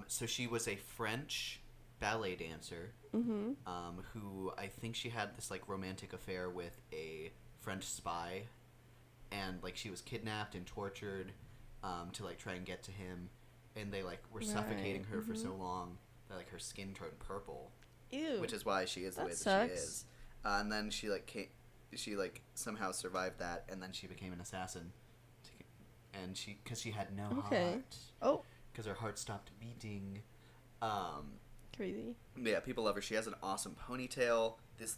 So she was a French ballet dancer who I think she had this like romantic affair with a French spy, and like she was kidnapped and tortured to like try and get to him, and they like were suffocating her for so long that like her skin turned purple. Ew. Which is why she is the way that sucks. she is. And then she like somehow survived that, and then she became an assassin. And because she had no heart. Oh. Because her heart stopped beating. Crazy. Yeah, people love her. She has an awesome ponytail. This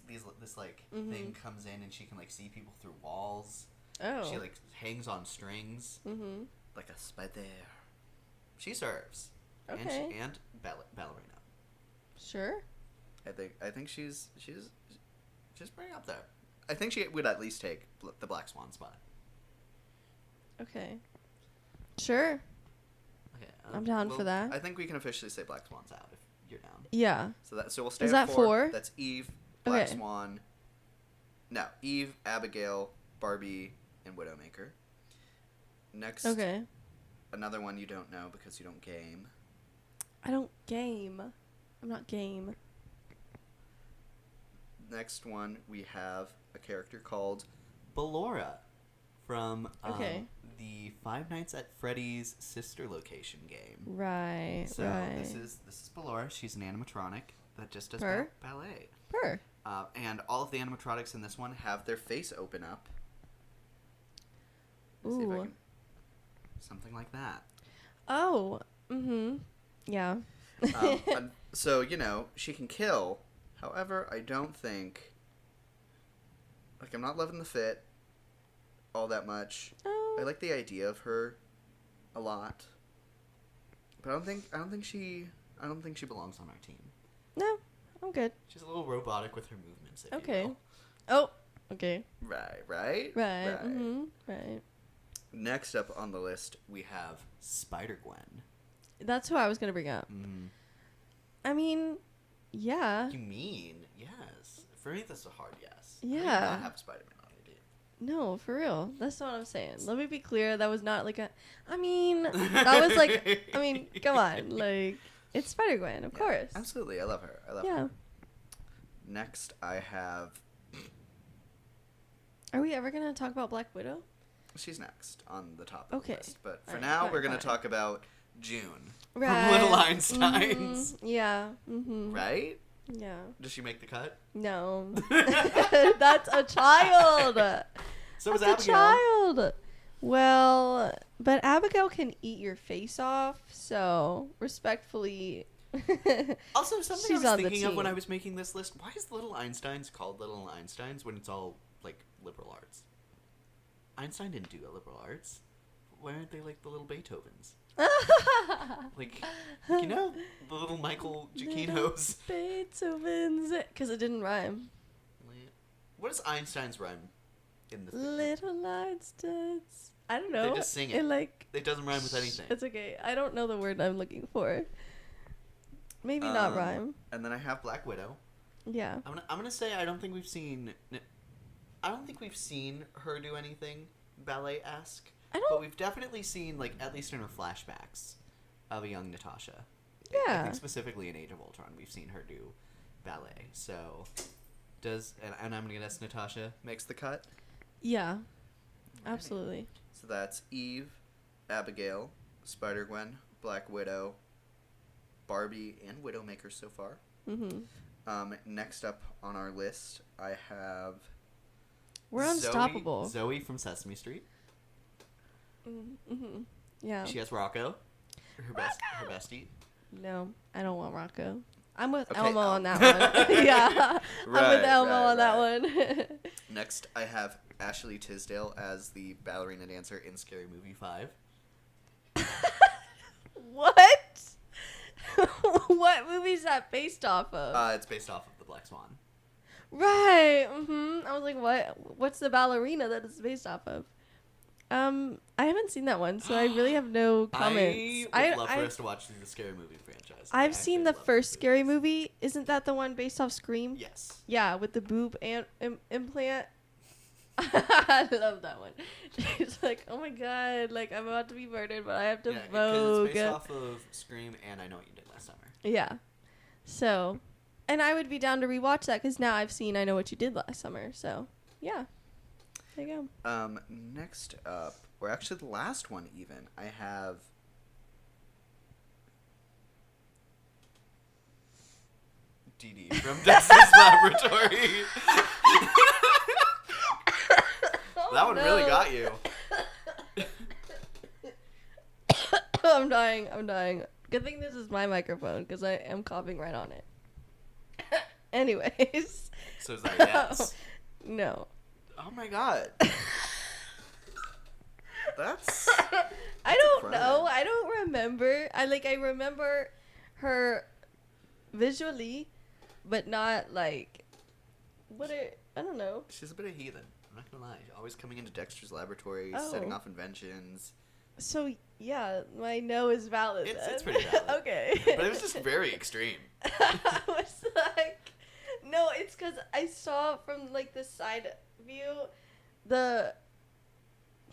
like thing comes in, and she can like see people through walls. Oh. She like hangs on strings. Like a spider. She serves. Okay. And ballerina. Sure. I think she's pretty up there. I think she would at least take the Black Swan spot. Okay. Sure. Okay, I'm down for that. I think we can officially say Black Swan's out if you're down. Yeah. So we'll stay Is at that 4. four? That's Eve, Black Okay. Swan. No, Eve, Abigail, Barbie, and Widowmaker. Next, Okay. another one you don't know because you don't game. I don't game. I'm not game. Next one, we have a character called Ballora from the Five Nights at Freddy's sister location game. Right. So right. this is Ballora. She's an animatronic that just does Her? ballet. Her. And all of the animatronics in this one have their face open up. Let's see if I Ooh. can, something like that. Oh. Mm-hmm. Yeah. So, she can kill. However, I don't think... Like, I'm not loving the fit all that much. Oh. I like the idea of her a lot. But I don't think she belongs on our team. No, I'm good. She's a little robotic with her movements, if Okay. you will. Oh. Okay. Right. Right. Mm-hmm. Right. Next up on the list, we have Spider-Gwen. That's who I was gonna bring up. I mean, yeah. You mean, yes. For me, that's a hard yes. Yeah. I do not have Spider-Man on it, dude. No, for real. That's not what I'm saying. Let me be clear. That was not like a... I mean, that was like... I mean, come on. Like, it's Spider-Gwen, of course. Absolutely. I love her. Yeah. Next, I have... Are we ever going to talk about Black Widow? She's next on the top of the Okay. list. But for Alright, now, fine, we're going to fine. talk about June. Right. From Little Einsteins. Mm-hmm. Yeah. Mm-hmm. Right? Yeah. Does she make the cut? No. That's a child. So was That's Abigail. a child. Well, but Abigail can eat your face off, so respectfully... Also, something She's I on was the thinking of when team. I was making this list, why is Little Einsteins called Little Einsteins when it's all, like, liberal arts? Einstein didn't do liberal arts. Why aren't they like the little Beethovens? Like, the little Michael Giacchinos. Beethoven's, because it didn't rhyme. What does Einstein's rhyme in the Little Einsteins. I don't know. They just sing it. It doesn't rhyme with anything. It's okay. I don't know the word I'm looking for. Maybe not rhyme. And then I have Black Widow. Yeah. I'm gonna say I don't think we've seen her do anything ballet-esque. But we've definitely seen, like, at least in her flashbacks of a young Natasha. I Yeah. think specifically in Age of Ultron, we've seen her do ballet. So, and I'm gonna guess Natasha makes the cut. Yeah. Absolutely. So that's Eve, Abigail, Spider-Gwen, Black Widow, Barbie, and Widowmaker so far. Mm-hmm. Next up on our list, I have... We're unstoppable. Zoe from Sesame Street. Mm-hmm. Yeah. She has Rocco, her bestie. No, I don't want Rocco. I'm with Okay, Elmo on that one. Yeah. I'm with Elmo on that right. one. Next, I have Ashley Tisdale as the ballerina dancer in Scary Movie 5. What? What movie is that based off of? It's based off of The Black Swan. Right. Mm-hmm. I was like, what? What's the ballerina that it's based off of? I haven't seen that one, so I really have no comments. I would love for us to watch the Scary Movie franchise. I've seen the first Scary Movie. Isn't that the one based off Scream? Yes. Yeah, with the boob and implant. I love that one. She's like, oh my god, like I'm about to be murdered, but I have to vogue. It's based off of Scream and I Know What You Did Last Summer. Yeah. So, And I would be down to rewatch that because now I've seen I Know What You Did Last Summer. So, yeah. There you go. Next up, or actually the last one even, I have... Dee Dee from Dexter's Laboratory. That one really got you. I'm dying. Good thing this is my microphone because I am coughing right on it. Anyways. So is that yes? No. Oh my god. That's... I don't crime. know. I don't remember. I remember her visually, but not like I don't know. She's a bit of heathen. I'm not gonna lie. Always coming into Dexter's Laboratory, Oh. setting off inventions. So yeah, my no is valid. It's then. pretty valid. Okay. But it was just very extreme. I was like, no, it's because I saw from like the side view, the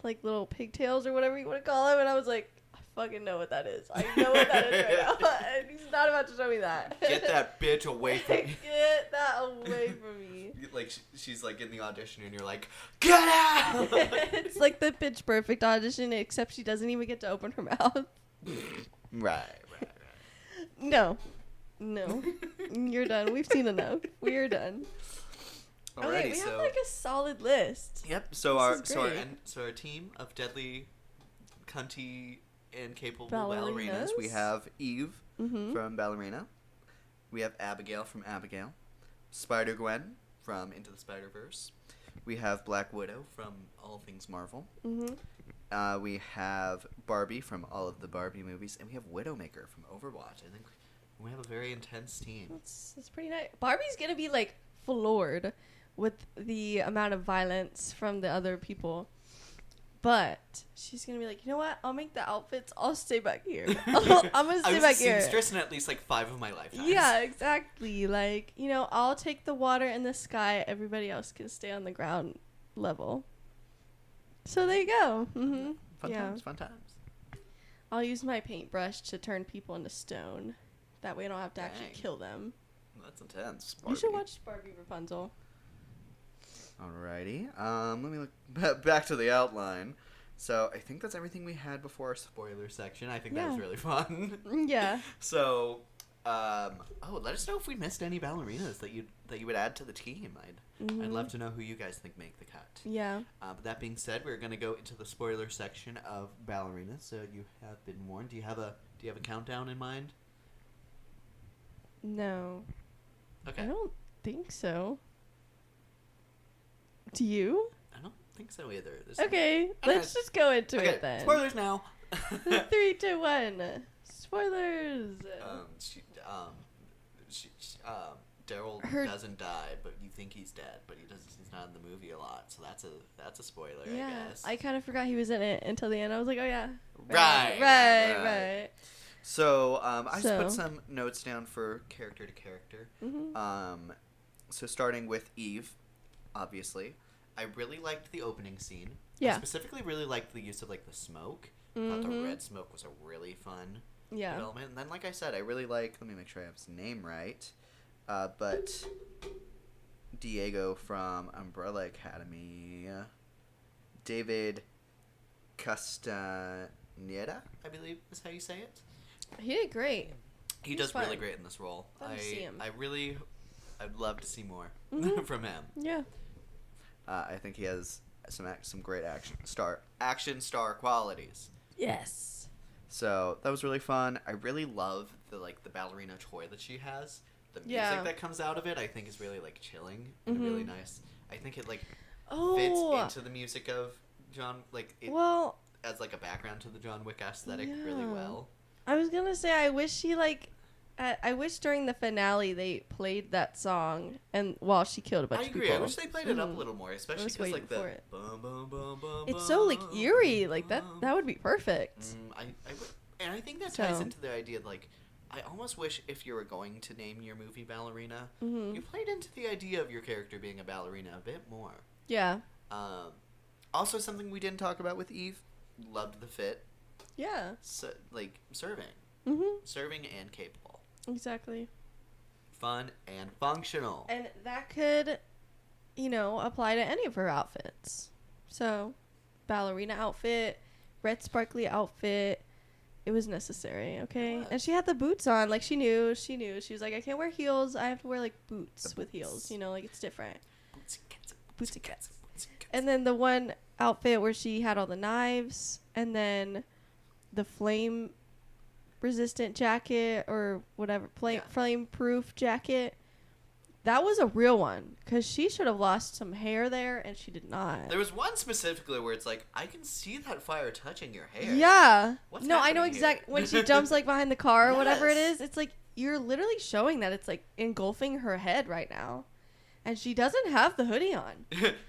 like little pigtails or whatever you want to call them, and I was like, I fucking know what that is. I know what that is right now, and he's not about to show me that. Get that bitch away from me. Get that away from me. Like she's like in the audition and you're like, get out. It's like the Pitch Perfect audition, except she doesn't even get to open her mouth. Right. No. You're done. We've seen enough. We are done. Alrighty, Okay, we so have like a solid list. yep. So This is great. our team of deadly, cunty, and capable Ballerinas. ballerinas. We have Eve Mm-hmm. from Ballerina. We have Abigail from Abigail. Spider-Gwen from Into the Spider-Verse. We have Black Widow from All Things Marvel. Mm-hmm. We have Barbie from all of the Barbie movies, and we have Widowmaker from Overwatch. I think we have a very intense team. That's pretty nice. Barbie's gonna be like floored with the amount of violence from the other people. But she's gonna be like, you know what? I'll make the outfits. I'll stay back here. I'm gonna stay back here. I was a seamstress in at least like 5 of my lifetimes. Yeah, exactly. Like, I'll take the water in the sky. Everybody else can stay on the ground level. So there you go. Mm-hmm. Fun times. I'll use my paintbrush to turn people into stone. That way I don't have to actually Dang. kill them. That's intense. You should Barbie. watch Barbie Rapunzel. Alrighty. Let me look back to the outline. So I think that's everything we had before our spoiler section. I think that was Yeah. really fun. Yeah. So, let us know if we missed any ballerinas that you would add to the team. I'd love to know who you guys think make the cut. Yeah. But that being said, we're gonna go into the spoiler section of ballerinas. So you have been warned. Do you have a countdown in mind? No. Okay. I don't think so. Do you? I don't think so either. Okay, let's just go into it then. Spoilers now. 3, 2, 1. Spoilers. Daryl Her- doesn't die, but you think he's dead, but he's not in the movie a lot, so that's a spoiler, Yeah, I guess. I kind of forgot he was in it until the end. I was like, oh yeah. Right. Right. So, I just put So- some notes down for character to character. Mm-hmm. So starting with Eve, obviously. I really liked the opening scene. Yeah. I specifically really liked the use of, like, the smoke. I thought the red smoke was a really fun Yeah. development. And then, like I said, I really like... Let me make sure I have his name right. But Diego from Umbrella Academy. David Castaneda, I believe is how you say it. He did great. He He's does really fun. great in this role. Love to see him. I'd love to see more from him. Yeah. I think he has some great action star qualities. Yes. So that was really fun. I really love the ballerina toy that she has. The music Yeah. that comes out of it, I think, is really chilling and really nice. I think it fits Oh. into the music of John. Well, As a background to the John Wick aesthetic really Yeah. well. I was gonna say I wish I wish during the finale they played that song and while she killed a bunch I of agree. people. I wish they played it up a little more, especially was because waiting the for it. bum, bum, bum, bum, It's so bum, eerie. bum. That would be perfect. And I think that ties So. into the idea I almost wish if you were going to name your movie Ballerina, Mhm. you played into the idea of your character being a ballerina a bit more. Yeah. Also, something we didn't talk about with Eve, loved the fit. Yeah. So, serving. Mhm. Serving and capable. Exactly. fun and functional. And that could, apply to any of her outfits. So, ballerina outfit, red sparkly outfit. It was necessary, okay? And she had the boots on. Like, she knew. She was like, I can't wear heels. I have to wear, like, boots with heels. Like, it's different. Bootsy cats. And then the one outfit where she had all the knives, and then the flame-resistant jacket or whatever, flame-proof jacket. That was a real one, because she should have lost some hair there, and she did not. There was one specifically where it's like, I can see that fire touching your hair. Yeah. What's no, I know happening exactly. here? When she jumps, like, behind the car or whatever it Yes. is, it's like, you're literally showing that it's, like, engulfing her head right now. And she doesn't have the hoodie on.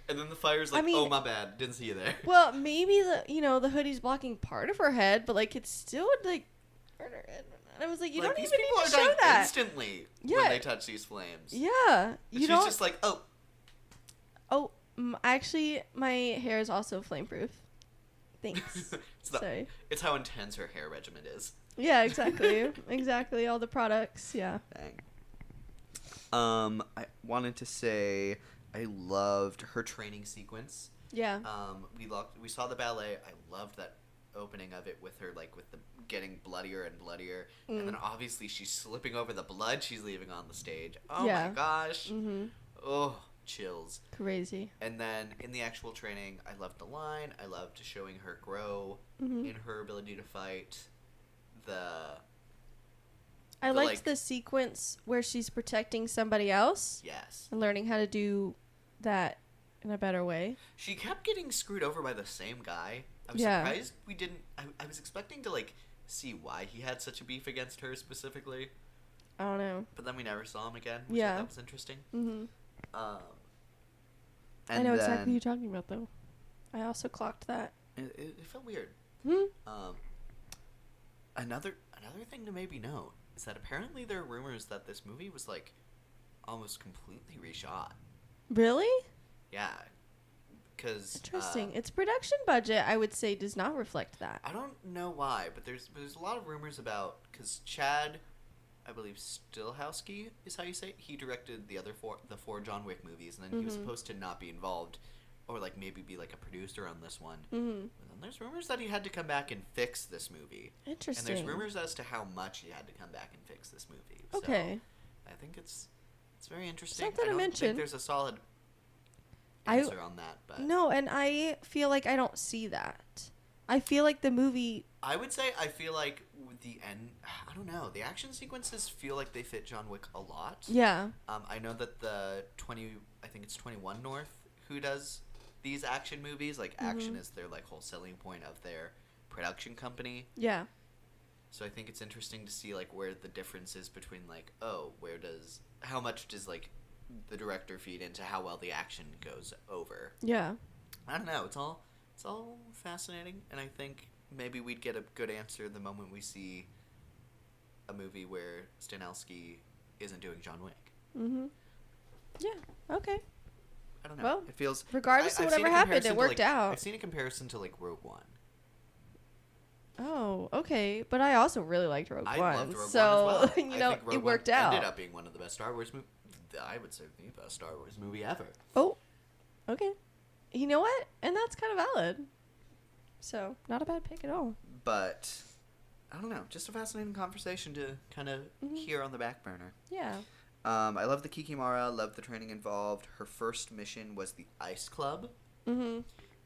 And then the fire's like, oh, my bad. Didn't see you there. Well, maybe the hoodie's blocking part of her head, but, like, it's still, like, and I was like, you don't even need to show that. Instantly when they touch these flames. Yeah. She's just like, oh. Oh, actually, my hair is also flame-proof. Thanks. Sorry. It's how intense her hair regimen is. Yeah, exactly. Exactly. All the products. Yeah. Dang. I wanted to say I loved her training sequence. Yeah. We saw the ballet. I loved that opening of it with her, like, with the getting bloodier and bloodier, and then obviously she's slipping over the blood she's leaving on the stage. Oh my gosh. Oh, chills. Crazy. And then in the actual training, I loved the line. I loved showing her grow in her ability to fight. I liked the sequence where she's protecting somebody else. Yes. And learning how to do that in a better way. She kept getting screwed over by the same guy. I was surprised we didn't... I was expecting to, like, see why he had such a beef against her specifically. I don't know. But then we never saw him again, which I thought was interesting. Mm-hmm. And I know exactly who you're talking about, though. I also clocked that. It felt weird. Hmm? Another thing to maybe note is that apparently there are rumors that this movie was, like, almost completely reshot. Really? Yeah. Because interesting. Its production budget, I would say, does not reflect that. I don't know why, but there's a lot of rumors about, because Chad, I believe Stillhowski is how you say it. He directed the four John Wick movies, and then he was supposed to not be involved, or like maybe be like a producer on this one. Mm-hmm. But then there's rumors that he had to come back and fix this movie. Interesting. And there's rumors as to how much he had to come back and fix this movie. Okay. So I think it's very interesting. Something to I don't mention. think there's a solid answer on that, but no, and I feel like I don't see that. I feel like the movie. I would say I feel like with the end, I don't know. The action sequences feel like they fit John Wick a lot. Yeah. I know that I think it's 21 North who does these action movies. Like action is their like whole selling point of their production company. Yeah. So I think it's interesting to see like where the difference is between like how much does like the director feed into how well the action goes over. Yeah. I don't know. It's all fascinating, and I think maybe we'd get a good answer the moment we see a movie where Stanowski isn't doing John Wick. Mm-hmm. Yeah. Okay. I don't know. Well, it feels regardless of whatever happened, it worked out. I've seen a comparison to like Rogue One. Oh, okay. But I also really liked Rogue One. I loved Rogue One as so, well. I think Rogue it worked One out. Ended up being one of the best Star Wars movies. I would say the best Star Wars movie ever. Oh, okay. You know what? And that's kind of valid. So, not a bad pick at all. But, I don't know. Just a fascinating conversation to kind of hear on the back burner. Yeah. I love the Kikimara. Love the training involved. Her first mission was the Ice Club,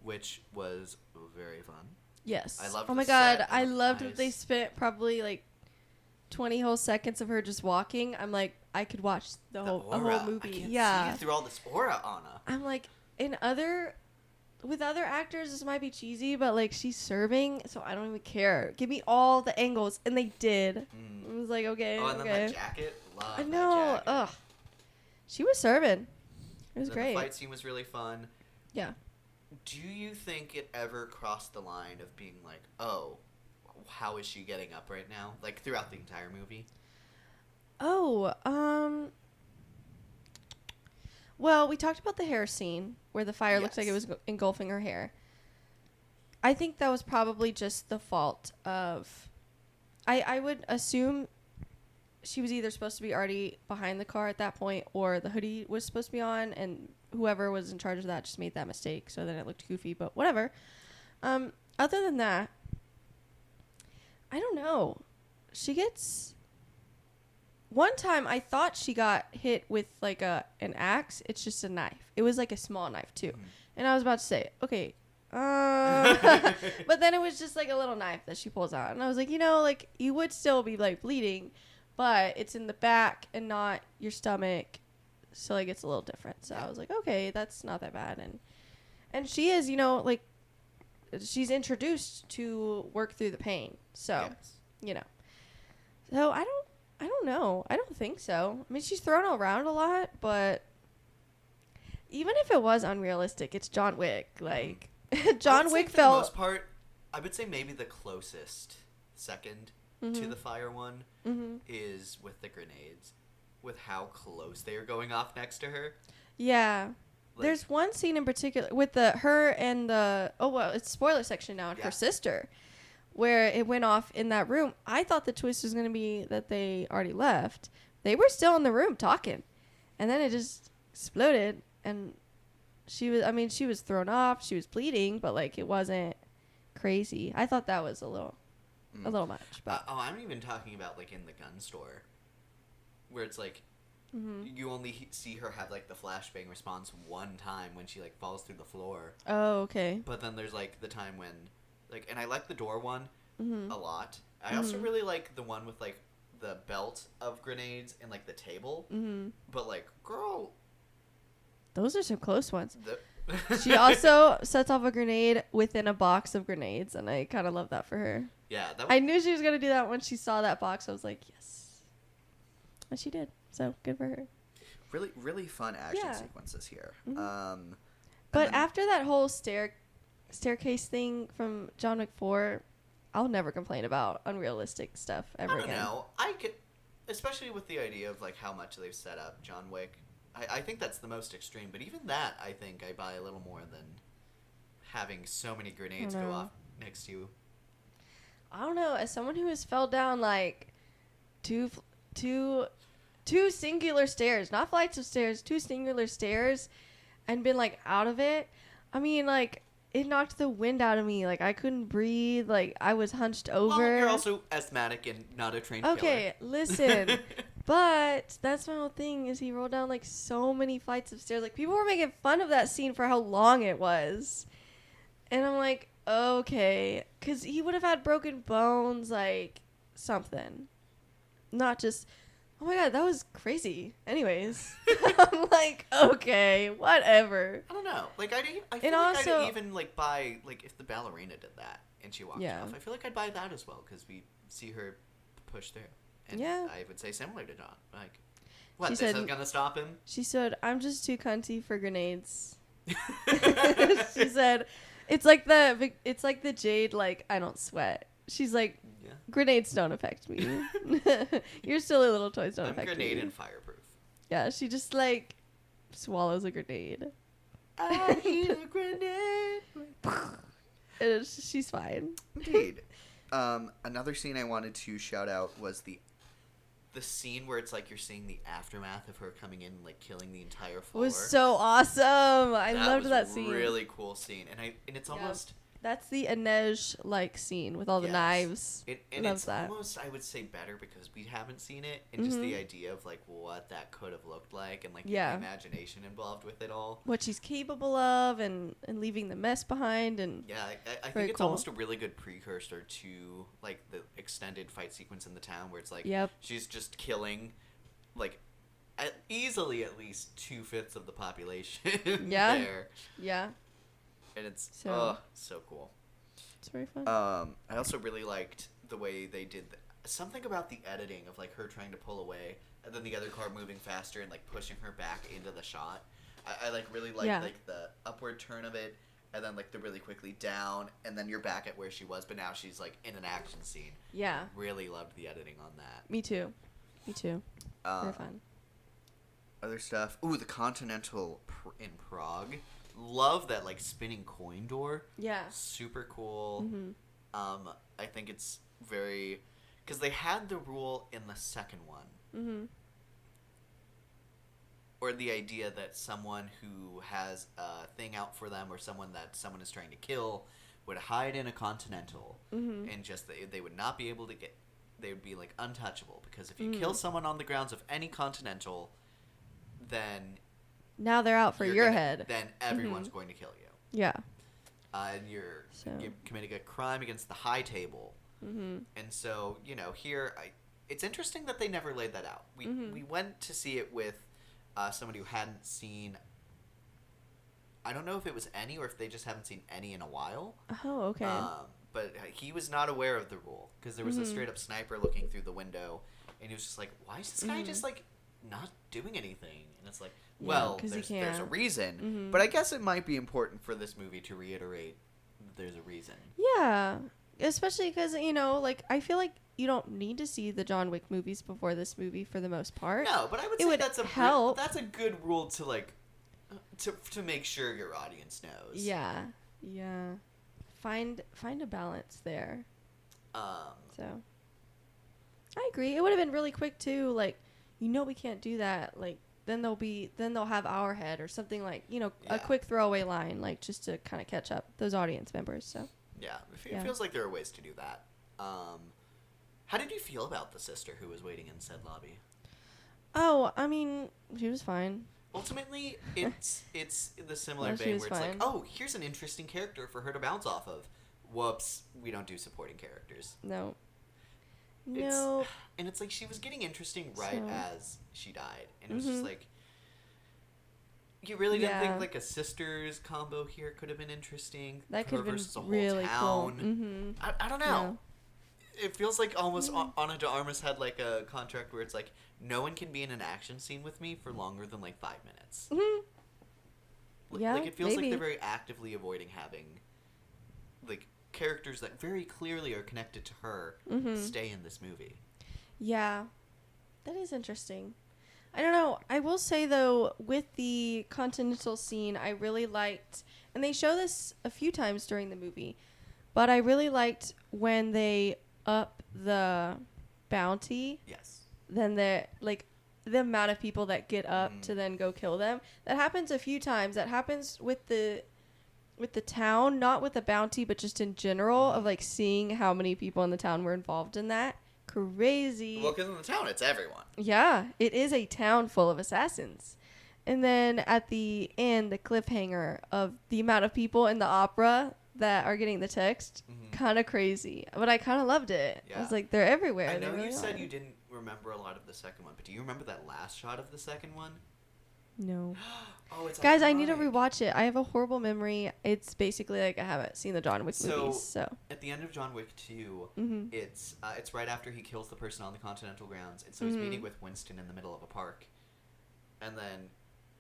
which was very fun. Yes. I loved oh my the god, set I and the loved ice. that they spent probably like 20 whole seconds of her just walking. I'm like, I could watch a whole movie. I can't yeah. see through all this aura, Anna. I'm like, with other actors, this might be cheesy, but like she's serving, so I don't even care. Give me all the angles, and they did. I was like, okay, Oh, and okay. then that jacket. Love I that know. jacket. Ugh. She was serving. It was And then great. The fight scene was really fun. Yeah. Do you think it ever crossed the line of being like, oh, how is she getting up right now? Like throughout the entire movie? Oh, well, we talked about the hair scene where the fire looked like it was engulfing her hair. I think that was probably just the fault of... I would assume she was either supposed to be already behind the car at that point, or the hoodie was supposed to be on, and whoever was in charge of that just made that mistake, so then it looked goofy, but whatever. Other than that, I don't know. She gets... One time I thought she got hit with like an axe. It's just a knife. It was like a small knife too. And I was about to say, okay. But then it was just like a little knife that she pulls out. And I was like, like you would still be like bleeding, but it's in the back and not your stomach. So like it's a little different. So I was like, okay, that's not that bad. And she is, like she's introduced to work through the pain. So, So I don't know. I don't think so. I mean, she's thrown around a lot, but even if it was unrealistic, it's John Wick. Like, John Wick for felt... the most part, I would say maybe the closest second to the fire one is with the grenades, with how close they are going off next to her. Yeah. Like, there's one scene in particular with her and the... Oh, well, it's spoiler section now, and her sister, where it went off in that room. I thought the twist was going to be that they already left. They were still in the room talking. And then it just exploded. And she was thrown off. She was bleeding, but like it wasn't crazy. I thought that was a little much. But I'm even talking about like in the gun store, where it's like you only see her have like the flashbang response one time when she like falls through the floor. Oh, okay. But then there's like the time when like, and I like the door one a lot. I also really like the one with like the belt of grenades and like the table. But like, girl, those are some close ones. She also sets off a grenade within a box of grenades, and I kind of love that for her. Yeah, I knew she was gonna do that when she saw that box. I was like, yes, and she did. So good for her. Really, really fun action sequences here. But after that whole staircase thing from John Wick 4, I'll never complain about unrealistic stuff ever again. I don't know. I could, especially with the idea of like how much they've set up John Wick. I think that's the most extreme, but even that, I think I buy a little more than having so many grenades go off next to you. I don't know. As someone who has fell down like two singular stairs, not flights of stairs, two singular stairs, and been like out of it. I mean, like it knocked the wind out of me. Like I couldn't breathe. Like I was hunched over. Well, you're also asthmatic and not a trained killer. Okay, listen. But that's my whole thing is he rolled down like so many flights of stairs. Like people were making fun of that scene for how long it was. And I'm like, okay. Because he would have had broken bones, like something. Not just, oh my God, that was crazy. Anyways. I'm like, okay, whatever. I don't know. Like I feel like I'd even like buy, like if the ballerina did that and she walked off, I feel like I'd buy that as well because we see her push through. And I would say similar to John. Like, what, this isn't going to stop him? She said, I'm just too cunty for grenades. She said, it's like the Jade, like, I don't sweat. She's like, grenades don't affect me. Your silly little toys don't affect me. I'm grenade and fireproof. Yeah, she just, like, swallows a grenade. I need a grenade. She's fine. Indeed. Another scene I wanted to shout out was the scene where it's like you're seeing the aftermath of her coming in and like killing the entire floor. It was so awesome. I loved that scene. Really cool scene, and it's almost that's the Inej like scene with all the knives. And it's almost, I would say, better because we haven't seen it, and just the idea of like what that could have looked like, and like the imagination involved with it all, what she's capable of, and leaving the mess behind, and I think it's almost a really good precursor to like the extended fight sequence in the town where it's like she's just killing like easily at least 2/5 of the population there. Yeah. And it's so cool. It's very fun. I also really liked the way they did something about the editing of like her trying to pull away and then the other car moving faster and like pushing her back into the shot. I like really liked like the upward turn of it and then like the really quickly down and then you're back at where she was, but now she's like in an action scene. Yeah. Really loved the editing on that. Me too. Very fun. Other stuff. Ooh, the Continental in Prague. Love that like spinning coin door. Yeah. Super cool. I think it's very because they had the rule in the second one Mm-hmm. Or the idea that someone who has a thing out for them or someone that someone is trying to kill would hide in a Continental and just they would not be able to get, they would be like untouchable, because if you kill someone on the grounds of any Continental, then Now they're out for your gonna- head. then everyone's going to kill you. Yeah. And you're committing a crime against the high table. And so, you know, here, it's interesting that they never laid that out. We went to see it with somebody who hadn't seen, I don't know if it was any or if they just haven't seen any in a while. Oh, okay. But he was not aware of the rule, because there was a straight up sniper looking through the window, and he was just like, why is this guy just like not doing anything? And it's like, well, 'cause he there's a can't. reason, but I guess it might be important for this movie to reiterate that there's a reason. Yeah. Especially because, you know, like, I feel like you don't need to see the John Wick movies before this movie for the most part. No, but I would It say would that's help. that's a good rule to like to make sure your audience knows. Yeah. Yeah. Find a balance there. So I agree. It would have been really quick too, like, you know, we can't do that. Like, then they'll have our head or something, like, you know, a quick throwaway line, like, just to kind of catch up those audience members. So yeah, it feels like there are ways to do that. How did you feel about the sister who was waiting in said lobby? Oh, I mean, she was fine. Ultimately, it's the similar Well, she vein was where it's fine. like, oh, here's an interesting character for her to bounce off of. Whoops, we don't do supporting characters. No. It's- No. And it's like she was getting interesting right So- as she died, and it was just like, you really didn't think like a sisters combo here could have been interesting? That could Her have been versus a whole really cool. town? Mm-hmm. I don't know. It feels like almost Ana de Armas had like a contract where it's like, no one can be in an action scene with me for longer than like 5 minutes. Yeah, like it feels like maybe. they're very actively avoiding having like characters that very clearly are connected to her stay in this movie. Yeah, that is interesting. I don't know. I will say, though, with the Continental scene, I really liked, and they show this a few times during the movie, but I really liked when they up the bounty, Yes. then the amount of people that get up to then go kill them. That happens a few times. That happens with the town, not with the bounty, but just in general, of like seeing how many people in the town were involved in that. Crazy. Well, because in the town, it's everyone. Yeah, it is a town full of assassins. And then at the end, the cliffhanger of the amount of people in the opera that are getting the text, kind of crazy. But I kind of loved it. I was like, they're everywhere. I They know really you said are. you didn't remember a lot of the second one, but do you remember that last shot of the second one? No. Oh, it's Guys, I need to iconic. rewatch it. I have a horrible memory. It's basically like I haven't seen the John Wick movies, so. At the end of John Wick 2, it's right after he kills the person on the Continental grounds, and so he's meeting with Winston in the middle of a park. And then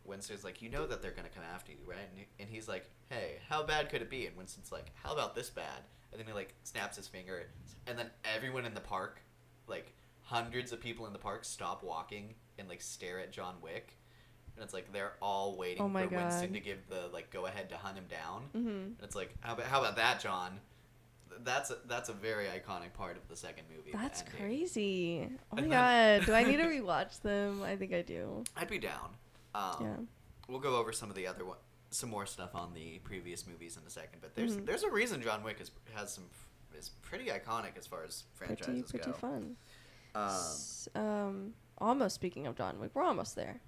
Winston's like, you know that they're going to come after you, right? And he's like, hey, how bad could it be? And Winston's like, how about this bad? And then he, like, snaps his finger, and then everyone in the park, like, hundreds of people in the park stop walking and, like, stare at John Wick. And it's like they're all waiting Oh my for Winston God. to give the like go ahead to hunt him down. And it's like how about that, John? That's a very iconic part of the second movie. the That's ending. crazy. Oh my And god. Do I need to rewatch them? I think I do. I'd be down. Yeah. We'll go over some of the other some more stuff on the previous movies in a second, but there's a reason John Wick is pretty iconic as far as franchises Pretty go. fun. Almost speaking of John Wick, we're almost there.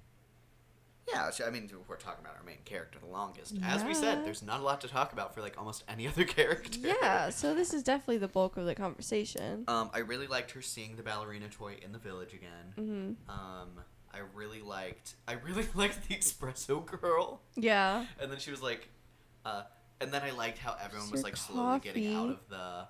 Yeah, I mean, we're talking about our main character the longest. As we said, there's not a lot to talk about for like almost any other character. Yeah, so this is definitely the bulk of the conversation. I really liked her seeing the ballerina toy in the village again. I really liked the espresso girl. Yeah. And then she was like, and then I liked how everyone It's was your like slowly getting coffee.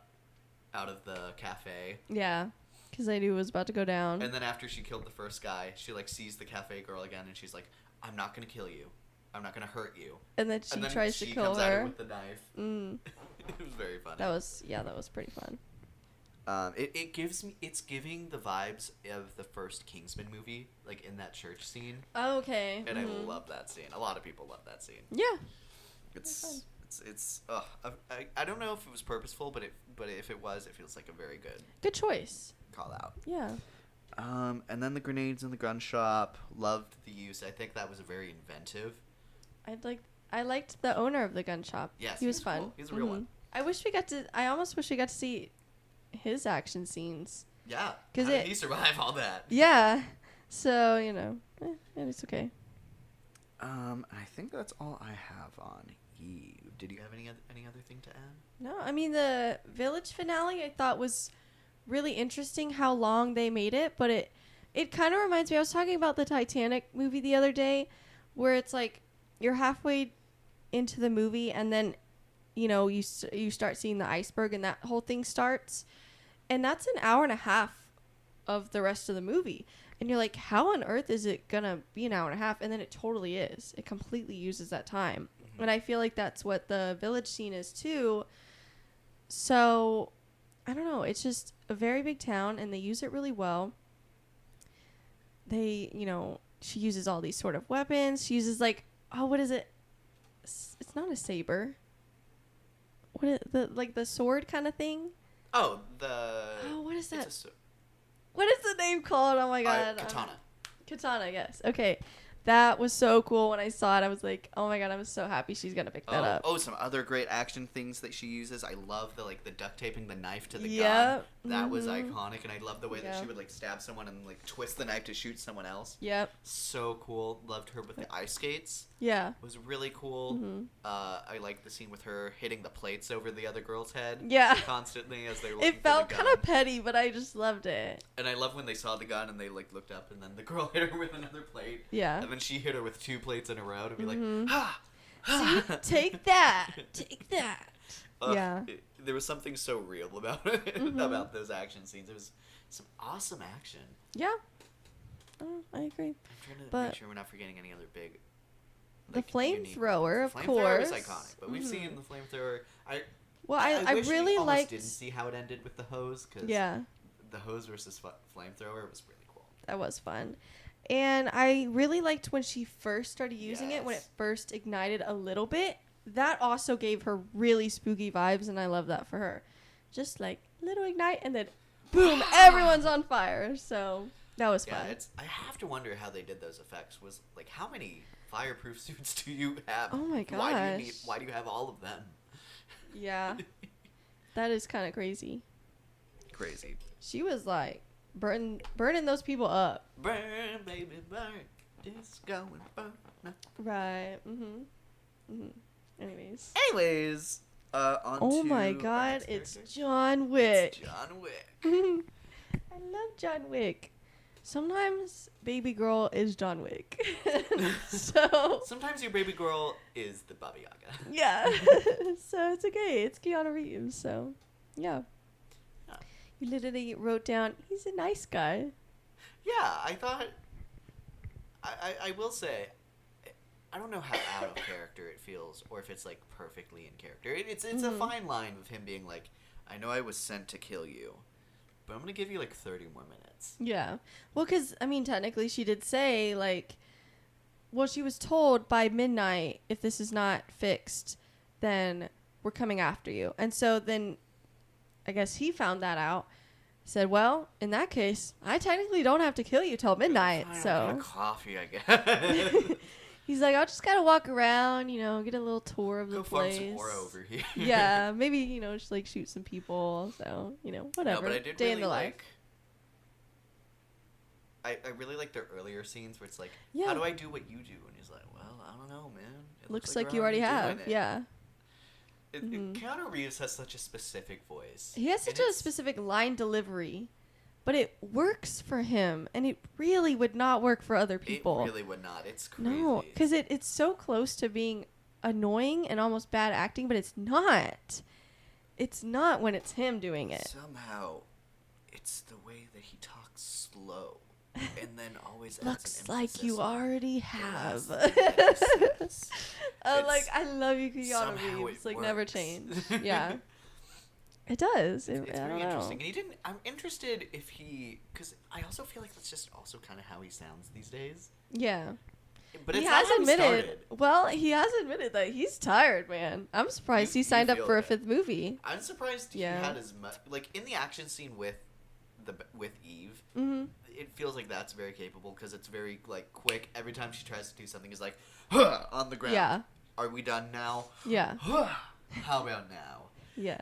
out of the cafe. Yeah. Because I knew it was about to go down. And then after she killed the first guy, she like sees the cafe girl again, and she's like, I'm not gonna kill you. I'm not gonna hurt you. And then she tries to she kill comes at her her. with the knife. It was very funny. That was pretty fun. It's giving the vibes of the first Kingsman movie, like in that church scene. Oh, okay. And I love that scene. A lot of people love that scene. Yeah. It's I don't know if it was purposeful, but if it was, it feels like a very good Good choice. call out. Yeah. And then the grenades in the gun shop. Loved the use. I think that was very inventive. I liked the owner of the gun shop. Yes, he was fun. Cool. He's a real one. I almost wish we got to see his action scenes. Yeah. How did he survive all that? Yeah. So, it's okay. I think that's all I have on Eve. Did you have any other thing to add? No, I mean, the village finale I thought was really interesting how long they made it, but it kind of reminds me, I was talking about the Titanic movie the other day, where it's like you're halfway into the movie and then, you start seeing the iceberg and that whole thing starts. And that's an hour and a half of the rest of the movie. And you're like, how on earth is it going to be an hour and a half? And then it totally is. It completely uses that time. Mm-hmm. And I feel like that's what the village scene is too. So, I don't know. It's just a very big town and they use it really well. They, she uses all these sort of weapons. She uses what is it? It's not a saber. What is the sword kind of thing? Oh, what is that? What is the name called? Oh my god. Katana. Katana, yes. Okay. That was so cool when I saw it. I was like, oh my god, I was so happy she's going to pick that up. Oh, some other great action things that she uses. I love the duct taping the knife to the gun. That was iconic, and I love the way that she would stab someone and twist the knife to shoot someone else. Yep. So cool. Loved her with the ice skates. Yeah. It was really cool. Mm-hmm. I liked the scene with her hitting the plates over the other girl's head. Yeah. Constantly as they were looking It felt kind of petty, but I just loved it. And I love when they saw the gun and they looked up and then the girl hit her with another plate. Yeah. And then she hit her with 2 plates in a row to be take that. Take that. Yeah. There was something so real about it, about those action scenes. It was some awesome action. Yeah. I agree. I'm trying to make sure we're not forgetting any other big. The flamethrower, of course. Flamethrower is iconic, but we've seen the flamethrower. I wish really we didn't see how it ended with the hose, because the hose versus flamethrower was really cool. That was fun. And I really liked when she first started using it, when it first ignited a little bit. That also gave her really spooky vibes, and I love that for her. Just little ignite, and then boom, everyone's on fire. So that was fun. I have to wonder how they did those effects. Was how many fireproof suits do you have? Oh my gosh. Why do you have all of them? Yeah. That is kind of crazy. Crazy. She was burning those people up. Burn, baby, burn. Disco and burn. Right. Mm-hmm. Anyways. On oh my god, it's John Wick. It's John Wick. I love John Wick. Sometimes baby girl is John Wick. So sometimes your baby girl is the Baba Yaga. Yeah. So it's okay. It's Keanu Reeves. So yeah. You literally wrote down, he's a nice guy. Yeah, I thought. I will say, I don't know how out of character it feels, or if it's perfectly in character. It's a fine line with him being I know I was sent to kill you, but I'm gonna give you 30 more minutes. Yeah, well, because technically she did say she was told by midnight, if this is not fixed, then we're coming after you. And so then, I guess he found that out. Said, well, in that case, I technically don't have to kill you till midnight. Fine, so I'll get a coffee, I guess. He's I'll just gotta walk around, get a little tour of the place. Go farm some ore over here. Yeah, maybe, just shoot some people. So, whatever. No, but I did Day really in the life. I really like their earlier scenes where it's yeah. How do I do what you do? And he's well, I don't know, man. It looks like you already have. Yeah. Keanu Reeves has such a specific voice. He has such a specific line delivery, but it works for him, and it really would not work for other people. It really would not. It's crazy. No, because it's so close to being annoying and almost bad acting, but it's not. It's not when it's him doing it. Somehow, it's the way that he talks slow, and then always looks like you already have. I love you, Keanu Reeves. Never change. Yeah. It does. It's very interesting. And I'm interested if because I also feel that's just also kind of how he sounds these days. Yeah. But he it's has not admitted. Well, he has admitted that he's tired, man. I'm surprised he signed up for a 5th movie. I'm surprised he had as much. In the action scene with with Eve. Mm-hmm. It feels like that's very capable because it's very like quick. Every time she tries to do something, is like huh, on the ground. Yeah. Are we done now? Yeah. How about now? Yeah.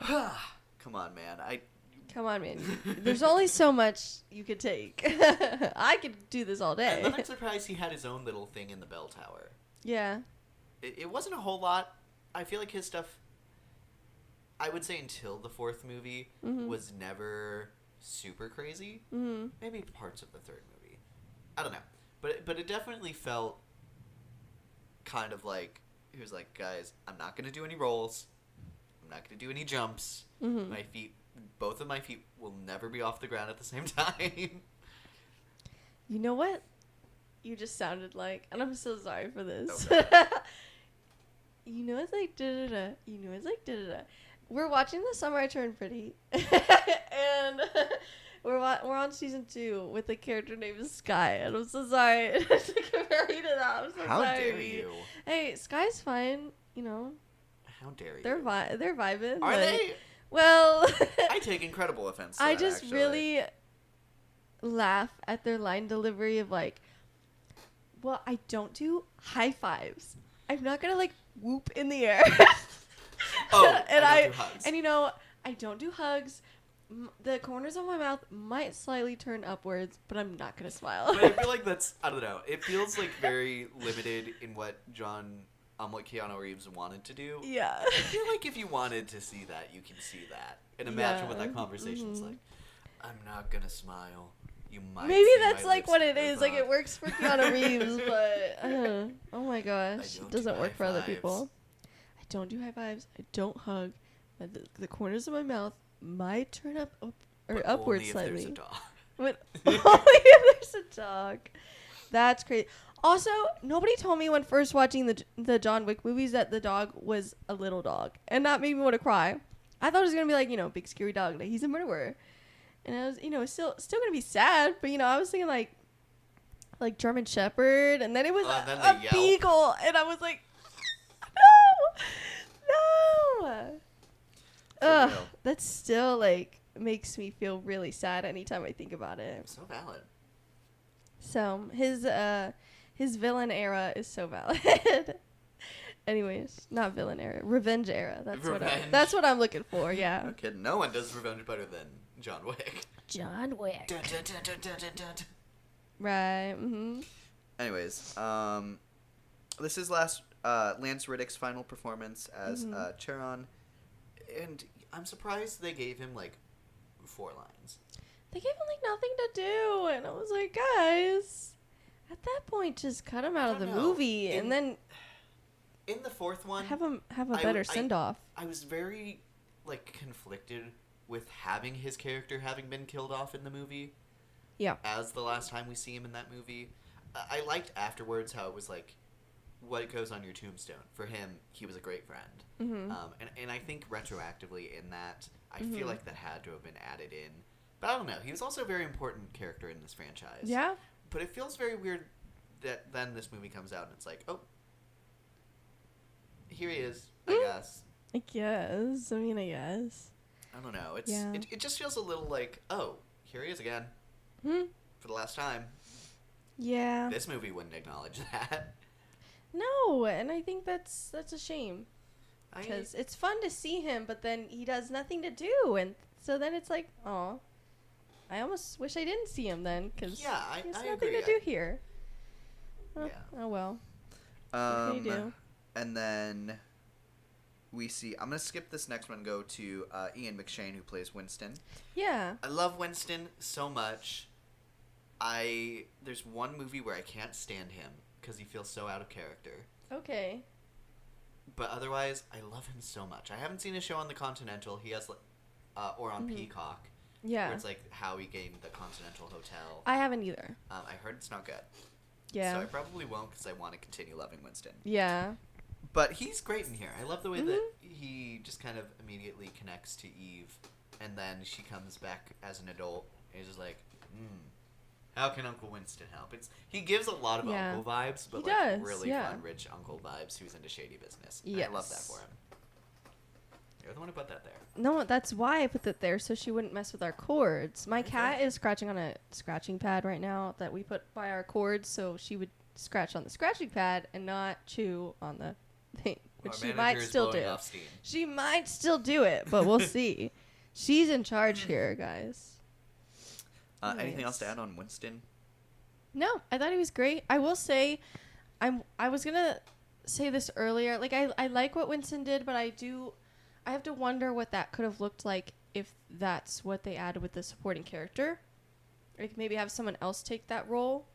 Come on, man. Come on, man. There's only so much you could take. I could do this all day. And then I'm surprised he had his own little thing in the bell tower. Yeah. It wasn't a whole lot. I feel like his stuff, I would say until the fourth movie, was never super crazy. Mm-hmm. Maybe parts of the third movie. I don't know. But it definitely felt kind of like, he was like, guys, I'm not going to do any rolls. I'm not going to do any jumps. Mm-hmm. Both of my feet will never be off the ground at the same time. You know what? You just sounded like, and I'm so sorry for this. Okay. You know, it's like da-da-da. You know, it's like da-da-da. We're watching The Summer I Turned Pretty. And we're on season 2 with a character named Sky. And I'm so sorry to compare you to that. I'm so How sorry. dare you? Hey, Sky's fine. You know. How dare you? They're vibing. Are they? Well. I take incredible offense to I that, just actually. really laugh at their line delivery of like, well, I don't do high fives. I'm not gonna like whoop in the air. Oh, and I don't do hugs. And you know, I don't do hugs. The corners of my mouth might slightly turn upwards, but I'm not gonna smile. But I feel like that's, I don't know. It feels like very limited in what what Keanu Reeves wanted to do. Yeah. I feel like if you wanted to see that, you can see that. And imagine what that conversation's like. I'm not gonna smile. You might. Maybe see that's my like lips what it move is. Like up. it works for Keanu Reeves, but oh my gosh, don't it doesn't do work for high other fives. people. I don't do high fives. I don't hug. But the corners of my mouth might turn up or But upward only if slightly. there's a dog. But only if there's a dog. That's crazy. Also, nobody told me when first watching the John Wick movies that the dog was a little dog, and that made me want to cry. I thought it was gonna be like, you know, big scary dog, like he's a murderer, and I was, you know, still gonna be sad, but you know, I was thinking like German Shepherd, and then it was then a they yelp. beagle, and I was like, no. Ugh, real. that still like makes me feel really sad anytime I think about it. So valid. So his villain era is so valid. Anyways, not villain era, revenge era. That's what I'm looking for. Yeah. No kidding. No one does revenge better than John Wick. John Wick. Dun, dun, dun, dun, dun, dun, dun. Right. Mm-hmm. Anyways, this is Lance Riddick's final performance as Charon, and I'm surprised they gave him like 4 lines. They gave him like nothing to do, and I was like, guys, at that point, just cut him out of the movie, and then in the fourth one, have a better send off. I was very like conflicted with having his character having been killed off in the movie. Yeah. As the last time we see him in that movie, I liked afterwards how it was like, what goes on your tombstone. For him, he was a great friend. Mm-hmm. And I think retroactively in that, I feel like that had to have been added in. But I don't know. He was also a very important character in this franchise. Yeah. But it feels very weird that then this movie comes out and it's like, oh, here he is, I guess. I guess. I don't know. Yeah. It just feels a little like, oh, here he is again. For the last time. Yeah. This movie wouldn't acknowledge that. No, and I think that's a shame. Because it's fun to see him, but then he does nothing to do, and so then it's like, oh, I almost wish I didn't see him then, because he has nothing agree. to do here. Oh, Yeah. Oh well. What can you do? And then we see. I'm gonna skip this next one. And go to Ian McShane, who plays Winston. Yeah. I love Winston so much. There's one movie where I can't stand him because he feels so out of character. Okay. But otherwise, I love him so much. I haven't seen a show on the Continental. He has, or on Peacock. Yeah. Where it's like how he gained the Continental Hotel. I haven't either. I heard it's not good. Yeah. So I probably won't because I want to continue loving Winston. Yeah. But he's great in here. I love the way that he just kind of immediately connects to Eve, and then she comes back as an adult, and he's just like, how can Uncle Winston help? He gives a lot of uncle vibes, but he does, really fun, rich uncle vibes who's into shady business. Yes. I love that for him. You're the one who put that there. No, that's why I put that there, so she wouldn't mess with our cords. My cat is scratching on a scratching pad right now that we put by our cords, so she would scratch on the scratching pad and not chew on the thing, which she might still do. She might still do it, but we'll see. She's in charge here, guys. Anything else to add on Winston? No, I thought he was great. I will say, I was gonna say this earlier. Like, I like what Winston did, but I have to wonder what that could have looked like if that's what they added with the supporting character. Like, maybe have someone else take that role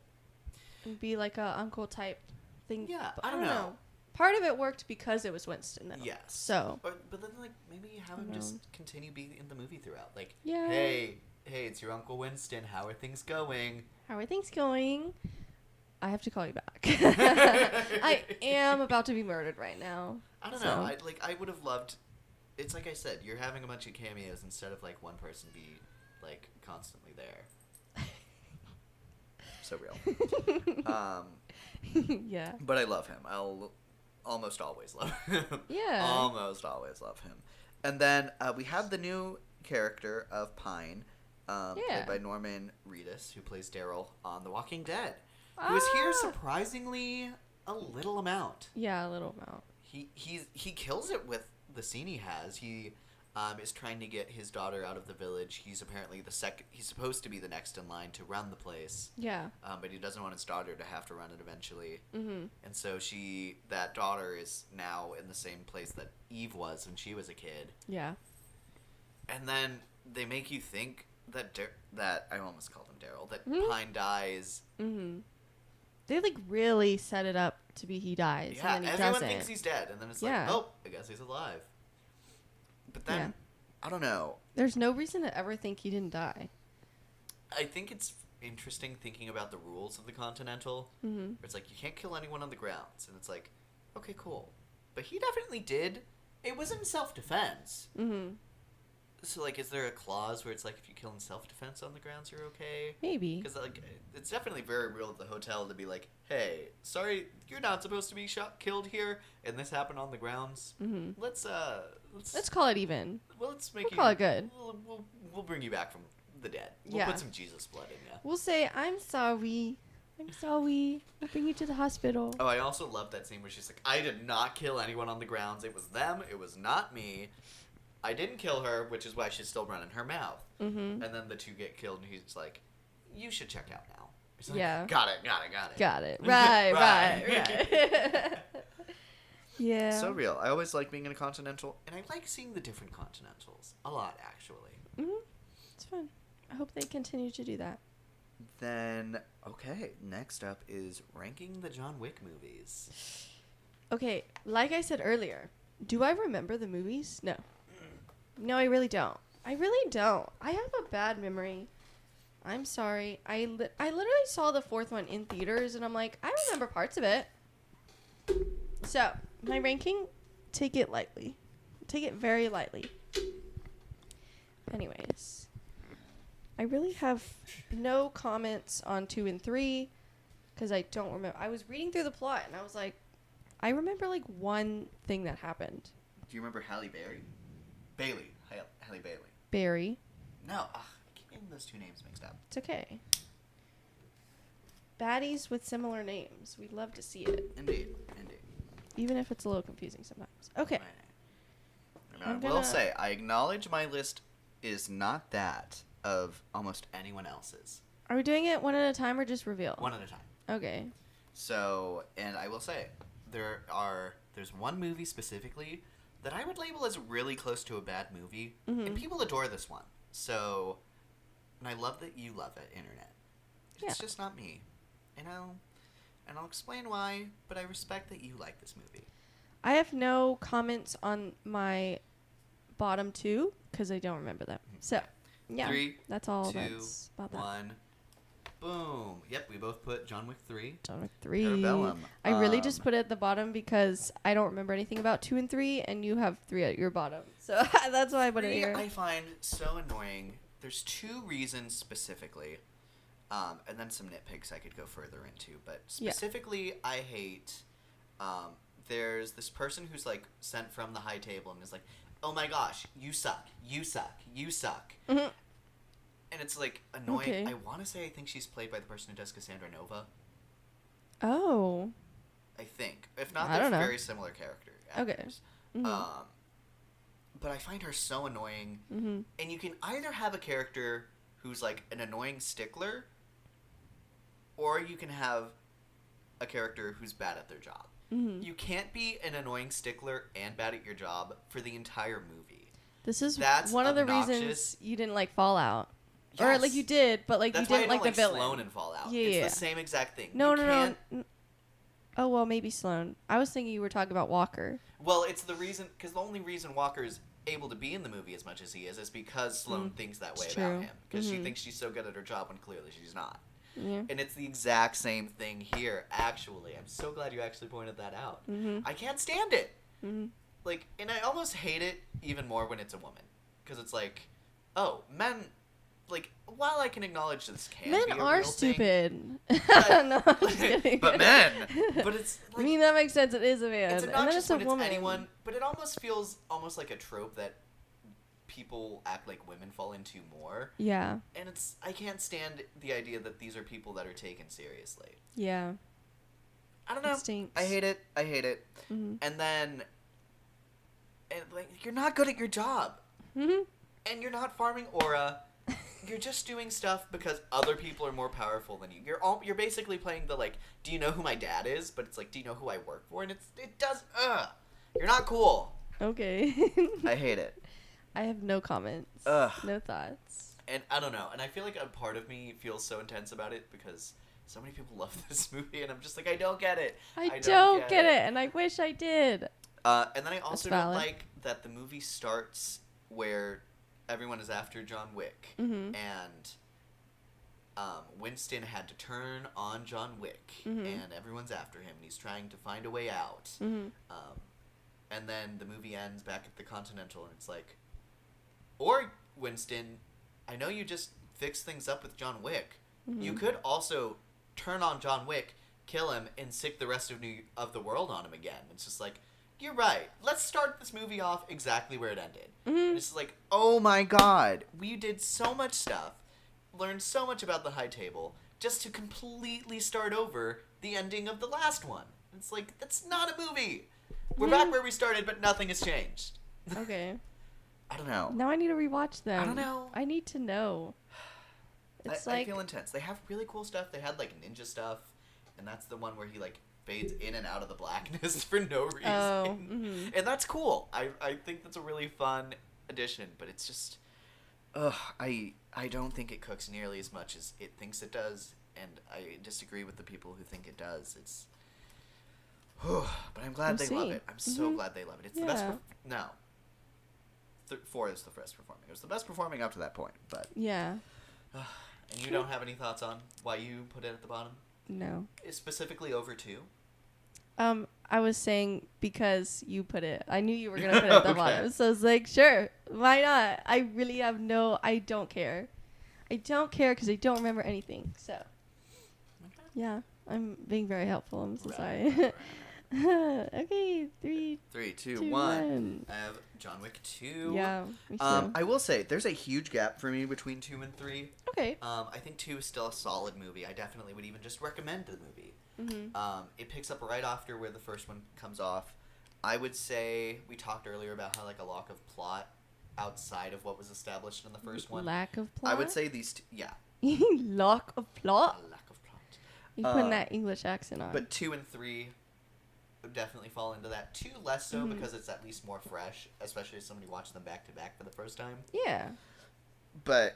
and be like a uncle type thing. Yeah, but I don't know. Part of it worked because it was Winston, though. Yes. So. But then, like, maybe you have him just continue being in the movie throughout. Like, yeah. Hey, it's your Uncle Winston. How are things going? How are things going? I have to call you back. I am about to be murdered right now. I don't know. I would have loved. It's like I said, you're having a bunch of cameos instead of like one person be like constantly there. So real. Yeah. But I love him. I'll almost always love him. Yeah. Almost always love him. And then we have the new character of Pine, played by Norman Reedus, who plays Daryl on The Walking Dead. Who is here surprisingly a little amount. Yeah, a little amount. He kills it with the scene he has. He is trying to get his daughter out of the village. He's apparently he's supposed to be the next in line to run the place. Yeah. But he doesn't want his daughter to have to run it eventually. Mm-hmm. And so that daughter is now in the same place that Eve was when she was a kid. Yeah. And then they make you think that I almost called him Daryl, that Pine dies. Mm-hmm. They like really set it up to be he dies. Yeah, and then he everyone doesn't. thinks he's dead, and then it's like, oh, I guess he's alive. But then, I don't know. There's no reason to ever think he didn't die. I think it's interesting thinking about the rules of the Continental. Mm-hmm. Where it's like, you can't kill anyone on the grounds. And it's like, okay, cool. But he definitely did. It was in self-defense. Mm-hmm. So, like, is there a clause where it's like, if you kill in self-defense on the grounds, you're okay? Maybe. Because, like, it's definitely very real at the hotel to be like, hey, sorry, you're not supposed to be killed here, and this happened on the grounds. Mm-hmm. Let's call it even. Well, we'll call it good. We'll bring you back from the dead. We'll put some Jesus blood in you. We'll say, I'm sorry. We'll bring you to the hospital. Oh, I also love that scene where she's like, I did not kill anyone on the grounds. It was them. It was not me. I didn't kill her, which is why she's still running her mouth. Mm-hmm. And then the two get killed, and he's like, you should check out now. He's like, yeah. Got it. Got it. Right. Yeah. So real. I always like being in a Continental, and I like seeing the different Continentals. A lot, actually. Mm-hmm. It's fun. I hope they continue to do that. Then, okay, next up is ranking the John Wick movies. Okay, like I said earlier, do I remember the movies? No. No, I really don't. I have a bad memory. I'm sorry. I literally saw the fourth one in theaters, and I'm like, I remember parts of it. So, my ranking, take it lightly. Take it very lightly. Anyways, I really have no comments on 2 and 3, because I don't remember. I was reading through the plot, and I was like, I remember, like, one thing that happened. Do you remember Halle Bailey? Halle Bailey. Barry. No, I keep getting those two names mixed up. It's okay. Baddies with similar names. We'd love to see it. Indeed. Even if it's a little confusing sometimes. Okay. I will say, I acknowledge my list is not that of almost anyone else's. Are we doing it one at a time or just reveal? One at a time. Okay. So, and I will say, there's one movie specifically that I would label as really close to a bad movie, and people adore this one. So, and I love that you love it, Internet. It's just not me, and I'll explain why, but I respect that you like this movie. I have no comments on my bottom 2, because I don't remember them. So, yeah, 3, that's all 2, that's about that. 1, boom. Yep, we both put John Wick 3. John Wick 3. Parabellum. I really just put it at the bottom because I don't remember anything about 2 and 3, and you have 3 at your bottom. So that's why I put it here. I find so annoying. There's 2 reasons specifically, and then some nitpicks I could go further into. But specifically, I hate. There's this person who's like sent from the high table and is like, oh my gosh, you suck, you suck, you suck. Mhm. And it's like annoying. Okay. I want to say I think she's played by the person who does Cassandra Nova. Oh. I think. If not, I they're don't know. very similar character Okay. actors. Mhm. But I find her so annoying. Mhm. And you can either have a character who's like an annoying stickler, or you can have a character who's bad at their job. Mhm. You can't be an annoying stickler and bad at your job for the entire movie. This is That's one of the obnoxious. reasons you didn't like Fallout. Or Yes. like you did, but like That's you why didn't I like don't the villain. Sloane in Fallout. Yeah, It's yeah. the same exact thing. No, You no, can't- no. Oh well, maybe Sloane. I was thinking you were talking about Walker. Well, it's the reason, because the only reason Walker's able to be in the movie as much as he is because Sloane thinks that way It's about true. him. Because she Mhm. thinks she's so good at her job when clearly she's not. Yeah. And it's the exact same thing here, actually. I'm so glad you actually pointed that out. Mhm. I can't stand it. Mhm. Like, and I almost hate it even more when it's a woman. Because it's like, oh, men, like, while I can acknowledge this can Men be a are real thing, stupid. but- No, I'm just kidding. but men, but it's I like, mean, that makes sense. It is a man. it's And then obnoxious it's a when it's woman. anyone, but it almost feels almost like a trope that people act like women fall into more. Yeah. And it's, I can't stand the idea that these are people that are taken seriously. Yeah. I don't know. It stinks. I hate it. I hate it. Mhm. And then, and like, you're not good at your job. Mhm. And you're not farming aura. You're just doing stuff because other people are more powerful than you. You're basically playing the like, do you know who my dad is? But it's like, do you know who I work for? And you're not cool. Okay. I hate it. I have no comments. Ugh. No thoughts. And I don't know. And I feel like a part of me feels so intense about it because so many people love this movie, and I'm just like, I don't get it. I don't get it, and I wish I did. And then I also don't valid. like that the movie starts where everyone is after John Wick, Mhm. and Winston had to turn on John Wick, Mhm. and everyone's after him, and he's trying to find a way out. Mhm. And then the movie ends back at the Continental, and it's like, or Winston, I know you just fixed things up with John Wick. You Mhm. could also turn on John Wick, kill him, and sick the rest of the world on him again. It's just like, you're right. Let's start this movie off exactly where it ended. Mhm. It's like, oh my god, we did so much stuff, learned so much about the High Table, just to completely start over the ending of the last one. It's like, that's not a movie. We're back where we started, but nothing has changed. Okay. I don't know. Now I need to rewatch them. I don't know. I need to know. It's I like feel intense. They have really cool stuff. They had like ninja stuff, and that's the one where he like fades in and out of the blackness for no reason. Oh, mhm. And that's cool. I think that's a really fun addition, but it's just, I don't think it cooks nearly as much as it thinks it does, and I disagree with the people who think it does. It's, but I'm glad We'll they love see. it. I'm so glad they love it. It's the best. Yeah. No. 4 is the best performing. It was the best performing up to that point, but. yeah. And you don't have any thoughts on why you put it at the bottom? No. Specifically over 2? I was saying because you put it. I knew you were gonna put it at the Okay. bottom, so I was like, sure, why not? I really have no. I don't care. I don't care because I don't remember anything. So. Yeah, I'm being very helpful. I'm so sorry. Okay, 3, 3, 2, 2, 1. 1. I have John Wick 2. Yeah, me too. I will say, there's a huge gap for me between 2 and 3. Okay. I think 2 is still a solid movie. I definitely would even just recommend the movie. Mhm. It picks up right after where the first one comes off. I would say, we talked earlier about how like a lack of plot outside of what was established in the first one. Lack of plot. I would say these two, yeah. Lack of plot. A lack of plot. You putting that English accent on. But 2 and 3 would definitely fall into that. 2 less so Mhm. because it's at least more fresh, especially if somebody watched them back to back for the first time. Yeah. But,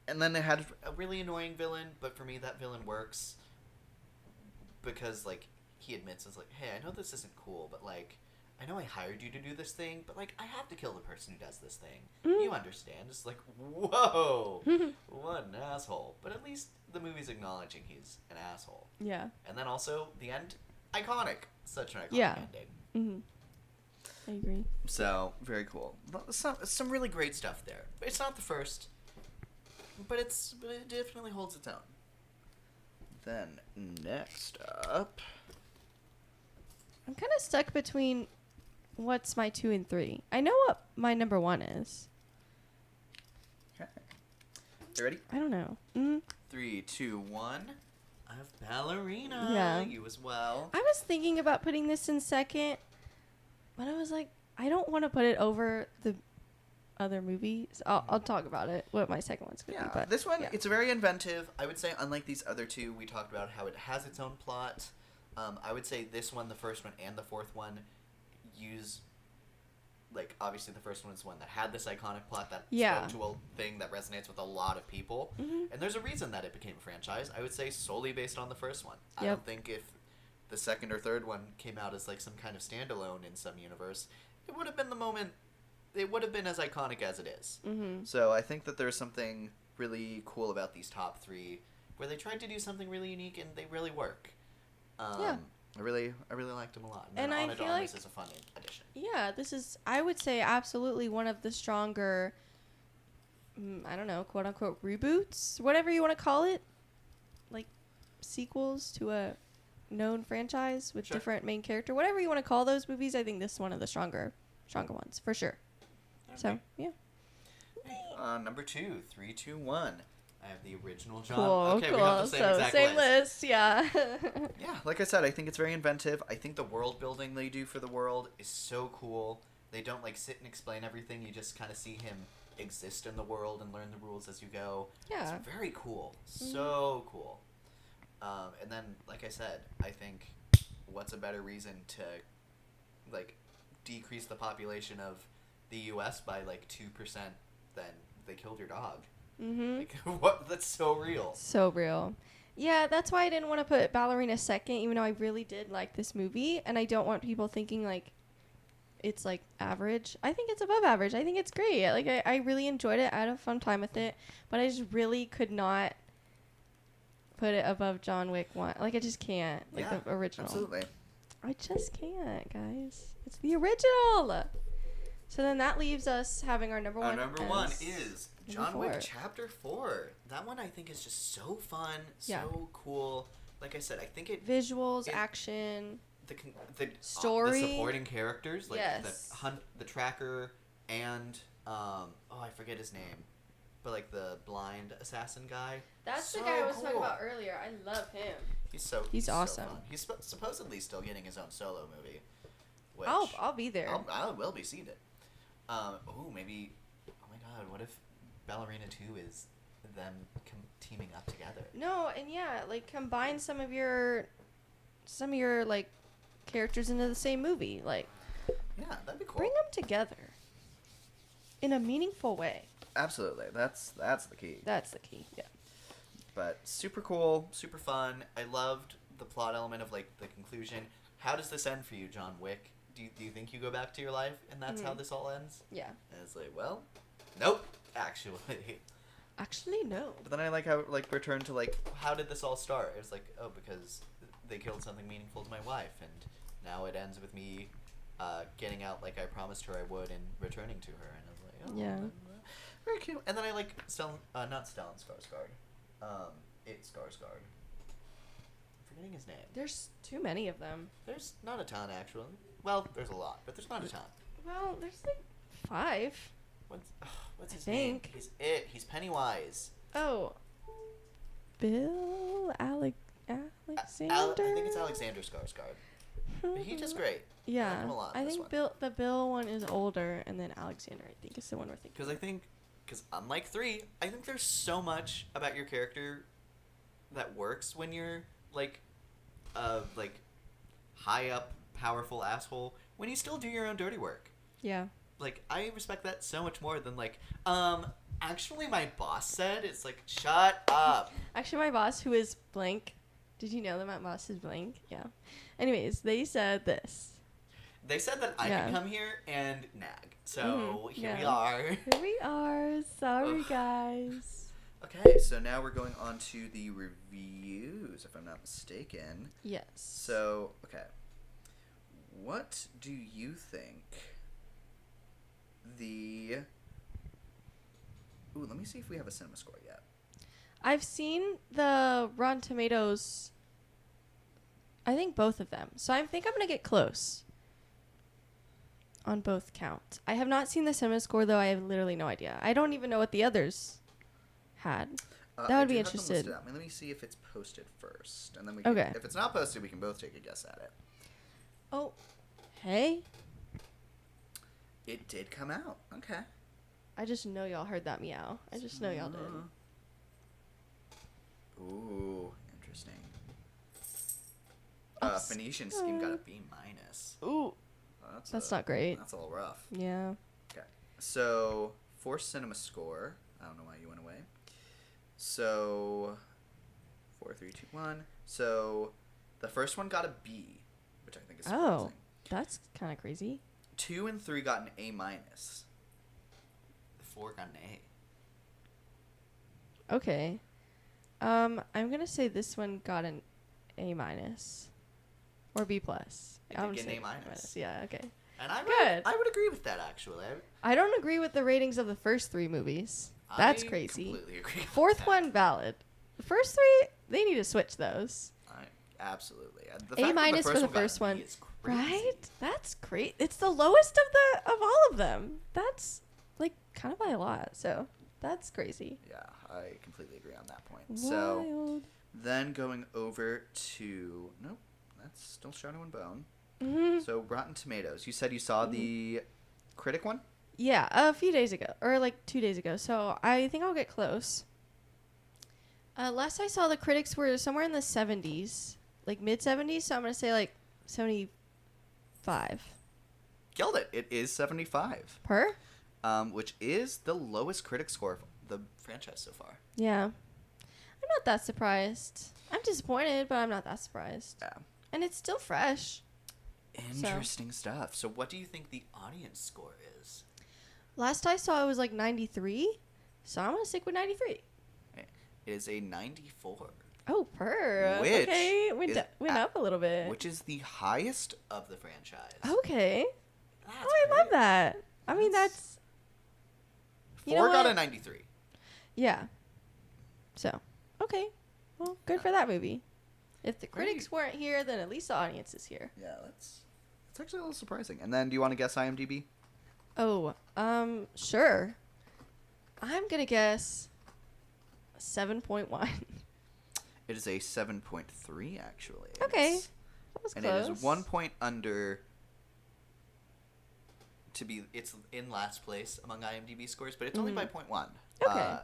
and then it had a really annoying villain, but for me that villain works because, like, he admits, it's like, hey, I know this isn't cool, but, like, I know I hired you to do this thing, but, like, I have to kill the person who does this thing. You understand. It's like, whoa, what an asshole. But at least the movie's acknowledging he's an asshole. Yeah. And then also, the end, iconic. Such an iconic Yeah. ending. Mhm. I agree. So, very cool. Some really great stuff there. It's not the first, but it definitely holds its own. Then, next up... I'm kind of stuck between what's my 2 and 3. I know what my number 1 is. Okay. You ready? I don't know. 3, 2, 1. I have Ballerina. Yeah. You as well. I was thinking about putting this in second, but I was like, I don't want to put it over the other movies. I'll talk about it, what my second one's going to be. But this one, yeah. it's very inventive. I would say, unlike these other two, we talked about how it has its own plot. I would say this one, the first one, and the fourth one use, like, obviously the first one is one that had this iconic plot that spoke to a thing that resonates with a lot of people. Mm-hmm. And there's a reason that it became a franchise. I would say solely based on the first one. Yep. I don't think if the second or third one came out as, like, some kind of standalone in some universe, it would have been the moment... It would have been as iconic as it is. Mm-hmm. So I think that there's something really cool about these top three, where they tried to do something really unique and they really work. Yeah. I really liked them a lot. And then I On a feel Dawn, like- this is a fun addition. Yeah, this is, I would say, absolutely one of the stronger, I don't know, quote-unquote reboots, whatever you want to call it, like sequels to a known franchise with Sure. different main character, whatever you want to call those movies. I think this is one of the stronger ones, for sure. So, yeah. Number 2, 3, 2, 1. I have the original John. Cool, Okay, cool. we have the same so, exact same list. yeah. Yeah, like I said, I think it's very inventive. I think the world building they do for the world is so cool. They don't, like, sit and explain everything. You just kind of see him exist in the world and learn the rules as you go. Yeah. It's very cool. So cool. And then, like I said, I think what's a better reason to, like, decrease the population of the U.S. by, like, 2% than they killed your dog. Mm-hmm. Like, what? That's so real. So real. Yeah, that's why I didn't want to put Ballerina second, even though I really did like this movie. And I don't want people thinking, like, it's, like, average. I think it's above average. I think it's great. Like, I really enjoyed it. I had a fun time with it. But I just really could not put it above John Wick 1. Like, I just can't. Like, Yeah, the original. Absolutely. I just can't, guys. It's the original. So then that leaves us having our number 1. Our number 1 as is number John Wick 4. Chapter 4. That one I think is just so fun, Yeah. so cool. Like I said, I think it... Visuals, it- action. The Story. the supporting characters, like Yes. the tracker, and I forget his name, but like the blind assassin guy. That's So the guy I was talking cool. about earlier. I love him. He's He's so awesome. fun. He's supposedly still getting his own solo movie. Which I'll be there. I will be seeing it. Maybe. Oh my God! What if Ballerina 2 is them teaming up together? No, and yeah, like combine some of your like characters into the same movie. Like Yeah, that'd be cool. bring them together in a meaningful way. Absolutely, that's the key. That's the key. Yeah. But super cool, super fun. I loved the plot element of like the conclusion. How does this end for you, John Wick? Do you think you go back to your life and that's how this all ends? Yeah. And it's like, well, nope, actually. Actually, no. But then I like how like return to like how did this all start? It's like, oh, because they killed something meaningful to my wife, and now it ends with me getting out like I promised her I would and returning to her. And I was like, oh, Yeah. very cute. And then I like not Stellan Skarsgård, it's Skarsgård. Forgetting his name. There's too many of them. There's not a ton actually. Well, there's a lot, but there's not a ton. Well, there's like 5. What's his I name? think. He's Pennywise. Oh. Bill Alexander. I think it's Alexander Skarsgård. But he's just great. I Yeah, like him a lot in I this think one. the Bill one is older, and then Alexander, I think, is the one we're thinking. Because unlike 3, I think there's so much about your character that works when you're like high up, powerful asshole. When you still do your own dirty work. Yeah. Like I respect that so much more than like actually my boss said. It's like shut up. Actually, my boss, who is blank, did you know that my boss is blank? Yeah. Anyways, they said this. They said that I Yeah. can come here and nag. So here we yeah. are. Here we are. Sorry, Ugh. guys. Okay, so now we're going on to the reviews, if I'm not mistaken. Yes. So, okay. What do you think the... Ooh, let me see if we have a cinema score yet. I've seen the Rotten Tomatoes. I think both of them. So I think I'm going to get close. on both counts. I have not seen the cinema score, though. I have literally no idea. I don't even know what the others had. That would be interested. Let me see if it's posted first, and then Okay. If it's not posted, we can both take a guess at it. Oh, hey. It did come out. Okay. I just know y'all heard that meow. I just know y'all did. Ooh, interesting. Oh, Phoenician Scheme got a B minus. Ooh, that's not great. That's a little rough. Yeah. Okay. So, for cinema score, I don't know why you went away. So, 4, 3, 2, 1. So, the first one got a B, which I think is surprising. Oh, that's kind of crazy. 2 and 3 got an A minus. 4 got an A. Okay. I'm gonna say this one got an A minus, or B plus. It I'm did get gonna an say A minus. Yeah. Okay. And I Good. would agree with that, actually. I don't agree with the ratings of the first 3 movies. That's I crazy. Completely agree. With Fourth that. one valid. The first 3, they need to switch those. Absolutely. A minus for the first got a one, B is crazy. right? That's great. It's the lowest of all of them. That's like kind of by a lot. So that's crazy. Yeah, I completely agree on that point. So Wild. then going over to that's still Shadow and Bone. Mhm. So Rotten Tomatoes. You said you saw the critic one? Yeah, a few days ago, or like 2 days ago. So I think I'll get close. Last I saw, the critics were somewhere in the 70s, like mid 70s. So I'm gonna say like 75. Killed it. It is 75. Per? Which is the lowest critic score of the franchise so far. Yeah. I'm not that surprised. I'm disappointed, but I'm not that surprised. Yeah. And it's still fresh. Interesting stuff. So what do you think the audience score is? Last I saw, it was like 93. So I'm going to stick with 93. It is a 94. Oh, per. Which okay. Went is up a little bit. Which is the highest of the franchise. Okay. That's I love great. that. I mean, that's... You 4 know got what? a 93. Yeah. So, okay. Well, good for that movie. If the critics weren't here, then at least the audience is here. Yeah, that's actually a little surprising. And then, do you want to guess IMDb? Oh, sure. I'm gonna guess 7.1. It is a 7.3, actually. Okay. It's- That was And close. it is 1 point under to be. It's in last place among IMDb scores, but it's only by 0.1. Okay.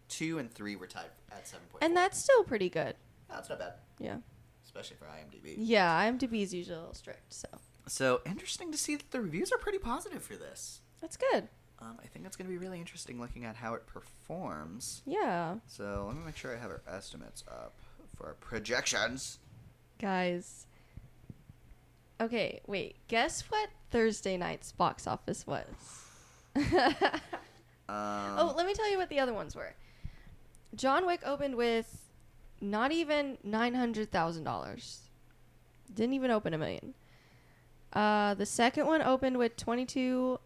2 and 3 were tied at 7.4. And that's still pretty good. That's not bad, Yeah. especially for IMDb. Yeah, IMDb is usually a little strict, so So interesting to see that the reviews are pretty positive for this. that's good. I think it's going to be really interesting looking at how it performs. Yeah. So let me make sure I have our estimates up for our projections. Guys. Okay, wait. Guess what Thursday night's box office was? Oh, let me tell you what the other ones were. John Wick opened with not even $900,000. Didn't even open $1 million. The second one opened with 22.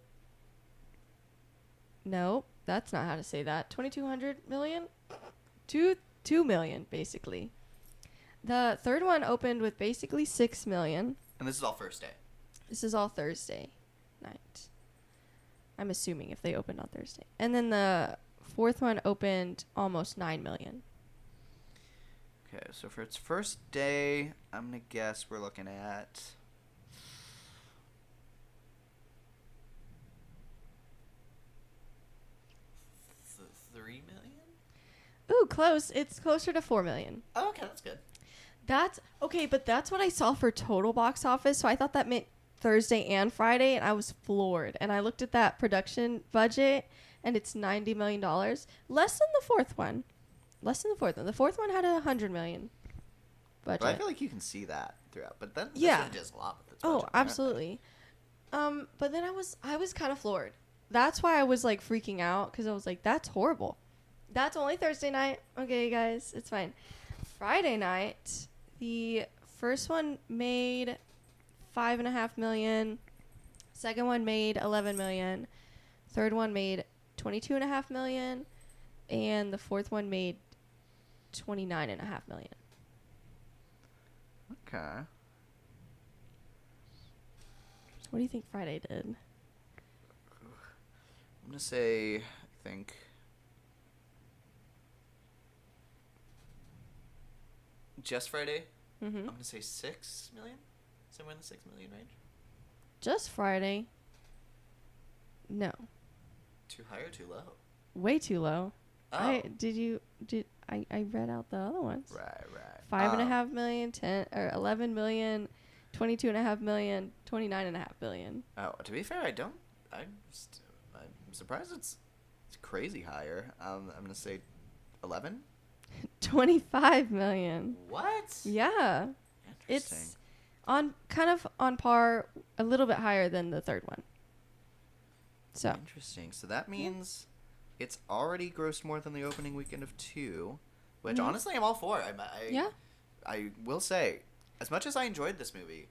No, that's not how to say that. 2,200 million? 2 million, basically. The third one opened with basically 6 million. And this is all first day. This is all Thursday night. I'm assuming if they opened on Thursday. And then the fourth one opened almost 9 million. Okay, so for its first day, I'm going to guess we're looking at... $3 million? Ooh, close. It's closer to 4 million. Oh, okay, that's good. That's okay, but that's what I saw for total box office. So I thought that meant Thursday and Friday, and I was floored. And I looked at that production budget, and it's $90 million, less than the fourth one. Less than the fourth one. The fourth one had $100 million budget. But I feel like you can see that throughout. But then Yeah. this one does a lot with its Oh, budget, absolutely. But then I was kind of floored. That's why I was like freaking out, because I was like, that's horrible. That's only Thursday night. Okay, guys, it's fine. Friday night, the first one made $5.5 million. Second one made $11 million. Third one made $22.5 million, and the fourth one made $29.5 million. Okay. What do you think Friday did? I'm gonna say, I think, just Friday. Mm-hmm. I'm gonna say 6 million, somewhere in the 6 million range. Just Friday. No. Too high or too low? Way too low. Oh. I read out the other ones. Right. 5.5 million, 10 or 11 million, 22.5 million, 29.5 million. Oh, to be fair, I'm surprised it's crazy higher. I'm gonna say 11. 25 million. What? Yeah. Interesting. It's kind of on par, a little bit higher than the third one. So. Interesting. So that means it's already grossed more than the opening weekend of 2, which honestly I'm all for. I will say, as much as I enjoyed this movie,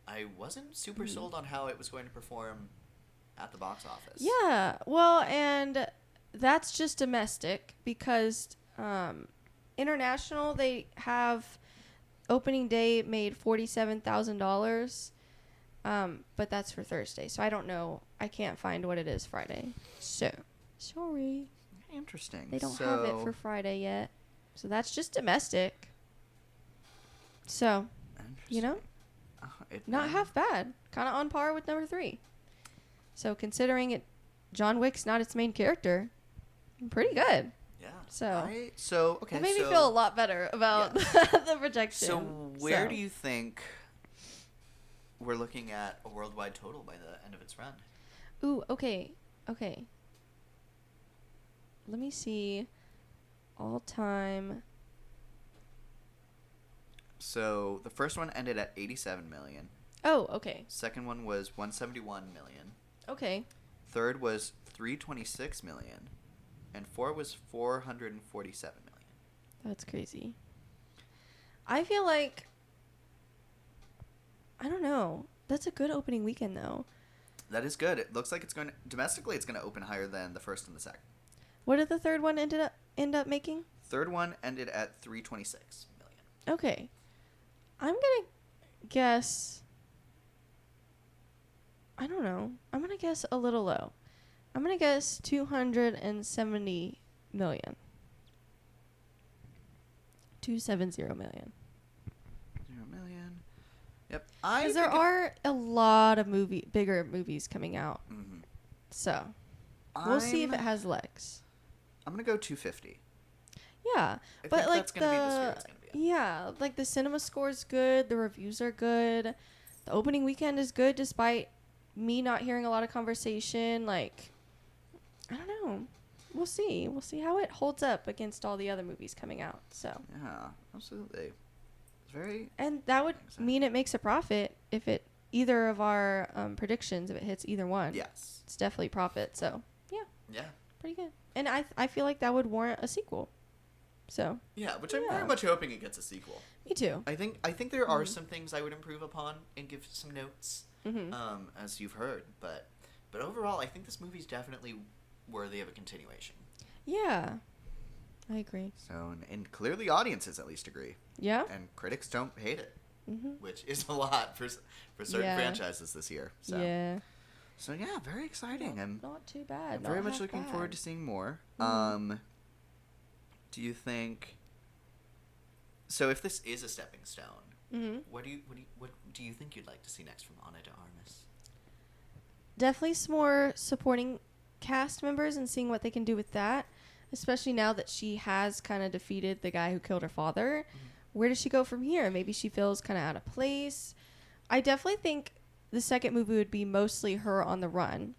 I wasn't super sold on how it was going to perform at the box office. Yeah. Well, and that's just domestic because international, they have opening day made $47,000. But that's for Thursday, so I don't know. I can't find what it is Friday. So, sorry. Interesting. They don't have it for Friday yet. So that's just domestic. So, you know, not half bad. Kind of on par with number 3. So considering John Wick's not its main character, pretty good. Yeah. So, okay. It made me feel a lot better about the projection. So where do you think we're looking at a worldwide total by the end of its run? Ooh, okay. Let me see. All time. So the first one ended at 87 million. Oh, okay. Second one was 171 million. Okay. Third was 326 million. And 4 was 447 million. That's crazy. I feel like, I don't know. That's a good opening weekend, though. That is good. It looks like it's going to, domestically, it's going to open higher than the first and the second. What did the third one end up making? Third one ended at 326 million. Okay. I'm going to guess, I don't know. I'm going to guess a little low. I'm going to guess 270 million. 270 million. 0 million. Yep. Because there are a lot of bigger movies coming out. Mm-hmm. So, we'll see if it has legs. I'm going to go 250. Yeah. I But think like that's going to be the sphere it's going to be in. Yeah, like the cinema score is good, the reviews are good. The opening weekend is good despite me not hearing a lot of conversation. Like, I don't know. We'll see. We'll see how it holds up against all the other movies coming out. So. Yeah, absolutely. It's very. And that would mean it makes a profit if it either of our predictions, if it hits either one. Yes. It's definitely profit. So yeah. Yeah. Pretty good. And I feel like that would warrant a sequel. So. Yeah, which I'm very much hoping it gets a sequel. Me too. I think there are some things I would improve upon and give some notes, as you've heard. But overall, I think this movie's definitely worthy of a continuation. Yeah. I agree. So, and clearly audiences at least agree. Yeah. And critics don't hate it, which is a lot for certain franchises this year. So. Yeah. So yeah, very exciting. I'm not too bad. I'm very much looking forward to seeing more. Do you think? So if this is a stepping stone, what do you think you'd like to see next from Ana de Armas? Definitely some more supporting cast members and seeing what they can do with that, especially now that she has kind of defeated the guy who killed her father. Where does she go from here? Maybe she feels kind of out of place. I definitely think the second movie would be mostly her on the run,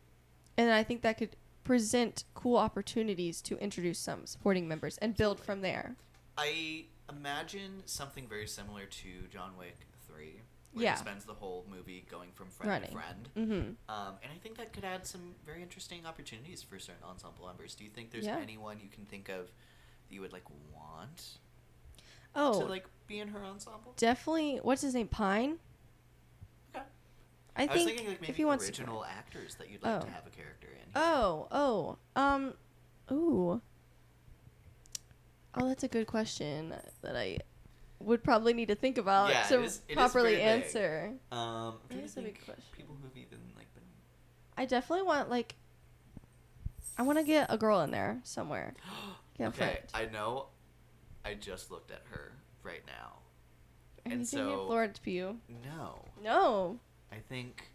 and I think that could present cool opportunities to introduce some supporting members and build from there. I imagine something very similar to John Wick 3, where he spends the whole movie going from friend to friend. And I think that could add some very interesting opportunities for certain ensemble members. Do you think there's anyone you can think of that you would want to be in her ensemble? Definitely. What's his name? Pine? Okay. I was think thinking maybe if he wants original actors that you'd like to have a character in. That's a good question that I would probably need to think about to properly answer. That is a big question. People who've even been. I definitely want I want to get a girl in there somewhere. Get a Okay, friend. I know. I just looked at her right now. Are And you thinking so- of Florence Pugh? No. No. I think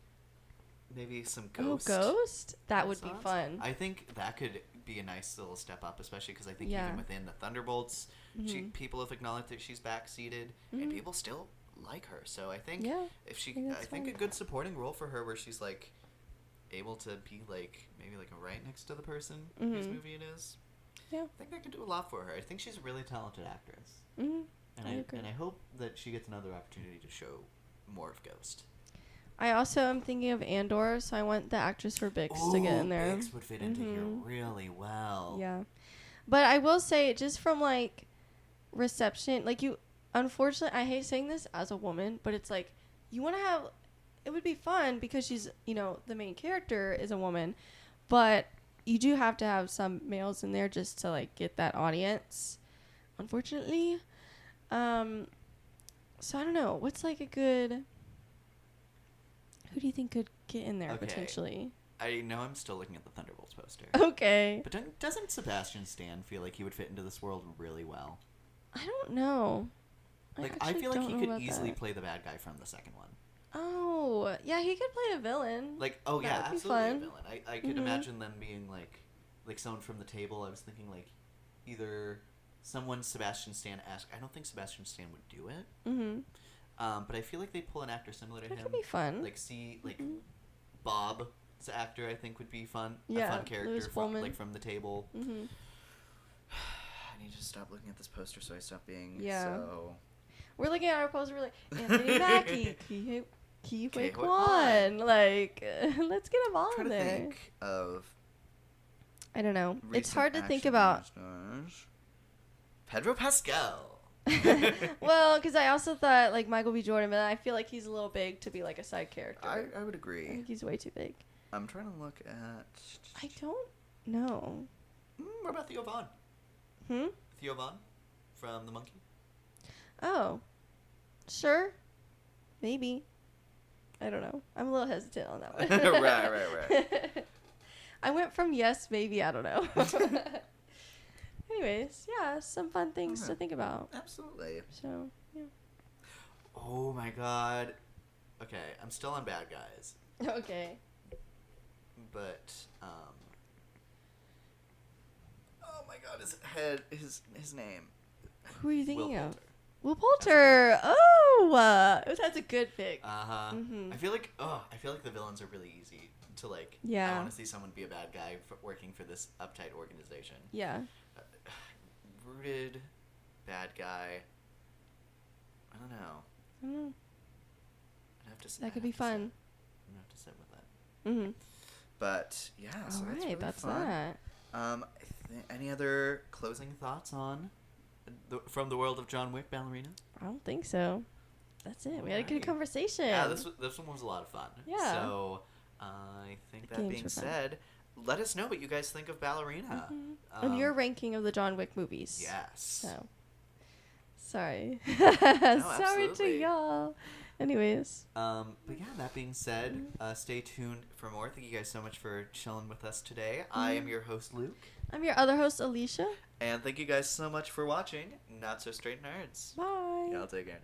maybe some Oh, ghost. Ghost? That would be Renaissance? fun. I think that could be a nice little step up, especially because I think Yeah. even within the Thunderbolts, Mhm. people have acknowledged that she's backseated, and people still like her. So I think Yeah, if she, think I that's think fine. a good supporting role for her, where she's like able to be like maybe like right next to the person whose Mhm. movie it is. Yeah. I think that could do a lot for her. I think she's a really talented actress, Mhm. and I agree. and I hope that she gets another opportunity to show more of Ghost. I also am thinking of Andor, so I want the actress for Bix to get in there. Bix would fit into here Mhm. really well. Yeah. But I will say, just from like reception, like you, unfortunately, I hate saying this as a woman, but it's like you want to have, it would be fun because she's, the main character is a woman, but you do have to have some males in there just to like get that audience, unfortunately. So I don't know. What's like a good, who do you think could get in there Okay. potentially? I know I'm still looking at the Thunderbolts poster. Okay. But doesn't Sebastian Stan feel like he would fit into this world really well? I don't know. Like, I actually feel like don't he know could about easily that. play the bad guy from the second one. Oh, yeah, he could play a villain. Like, oh That yeah, would be absolutely a fun. villain. I could Mhm. imagine them being like someone from the table. I was thinking like either someone Sebastian Stan-esque. I don't think Sebastian Stan would do it. But I feel like they pull an actor similar to That him. could be fun. Like Bob's actor, I think would be fun. A Yeah, fun character Louis from Pullman. from the table. Mm-hmm. I need to stop looking at this poster so I stop being Yeah. so. We're looking at our poster. We're like Anthony Mackie, Ki Hui Hui Kwan. Like, let's get them all I'm trying in to there. think of. I don't know. It's recent hard to think action about. stars. Pedro Pascal. Well, because I also thought like Michael B. Jordan, but I feel like he's a little big to be like a side character. I would I agree. think he's way too big. I'm trying to look at. I don't know. What about Theo Vaughn? Theo Vaughn from The Monkey. Oh, sure, maybe. I don't know. I'm a little hesitant on that one. Right. I went from yes, maybe. I don't know. Anyways, yeah, some fun things to think about. Absolutely. So, yeah. Oh my god. Okay, I'm still on bad guys, Okay. but oh my god, his name. Who are you thinking Will of? Poulter. Will Poulter. Oh, that's a good pick. I feel like the villains are really easy to like. Yeah. I want to see someone be a bad guy working for this uptight organization. Yeah. Rooted bad guy. I don't know. I'd have to. That could be fun. I'm gonna have to sit with that. But yeah, so All that's right, really that's fun. that. Any other closing thoughts on from the world of John Wick, Ballerina? I don't think so. That's it. We had a good Alrighty. conversation. Yeah, this one was a lot of fun. Yeah. So I think The that games being were fun. said, let us know what you guys think of Ballerina. And your ranking of the John Wick movies. Yes. So. Sorry. Sorry to absolutely. y'all. Anyways. But yeah, that being said, stay tuned for more. Thank you guys so much for chilling with us today. I am your host, Luke. I'm your other host, Alicia. And thank you guys so much for watching Not So Straight Nerds. Bye. Y'all take care.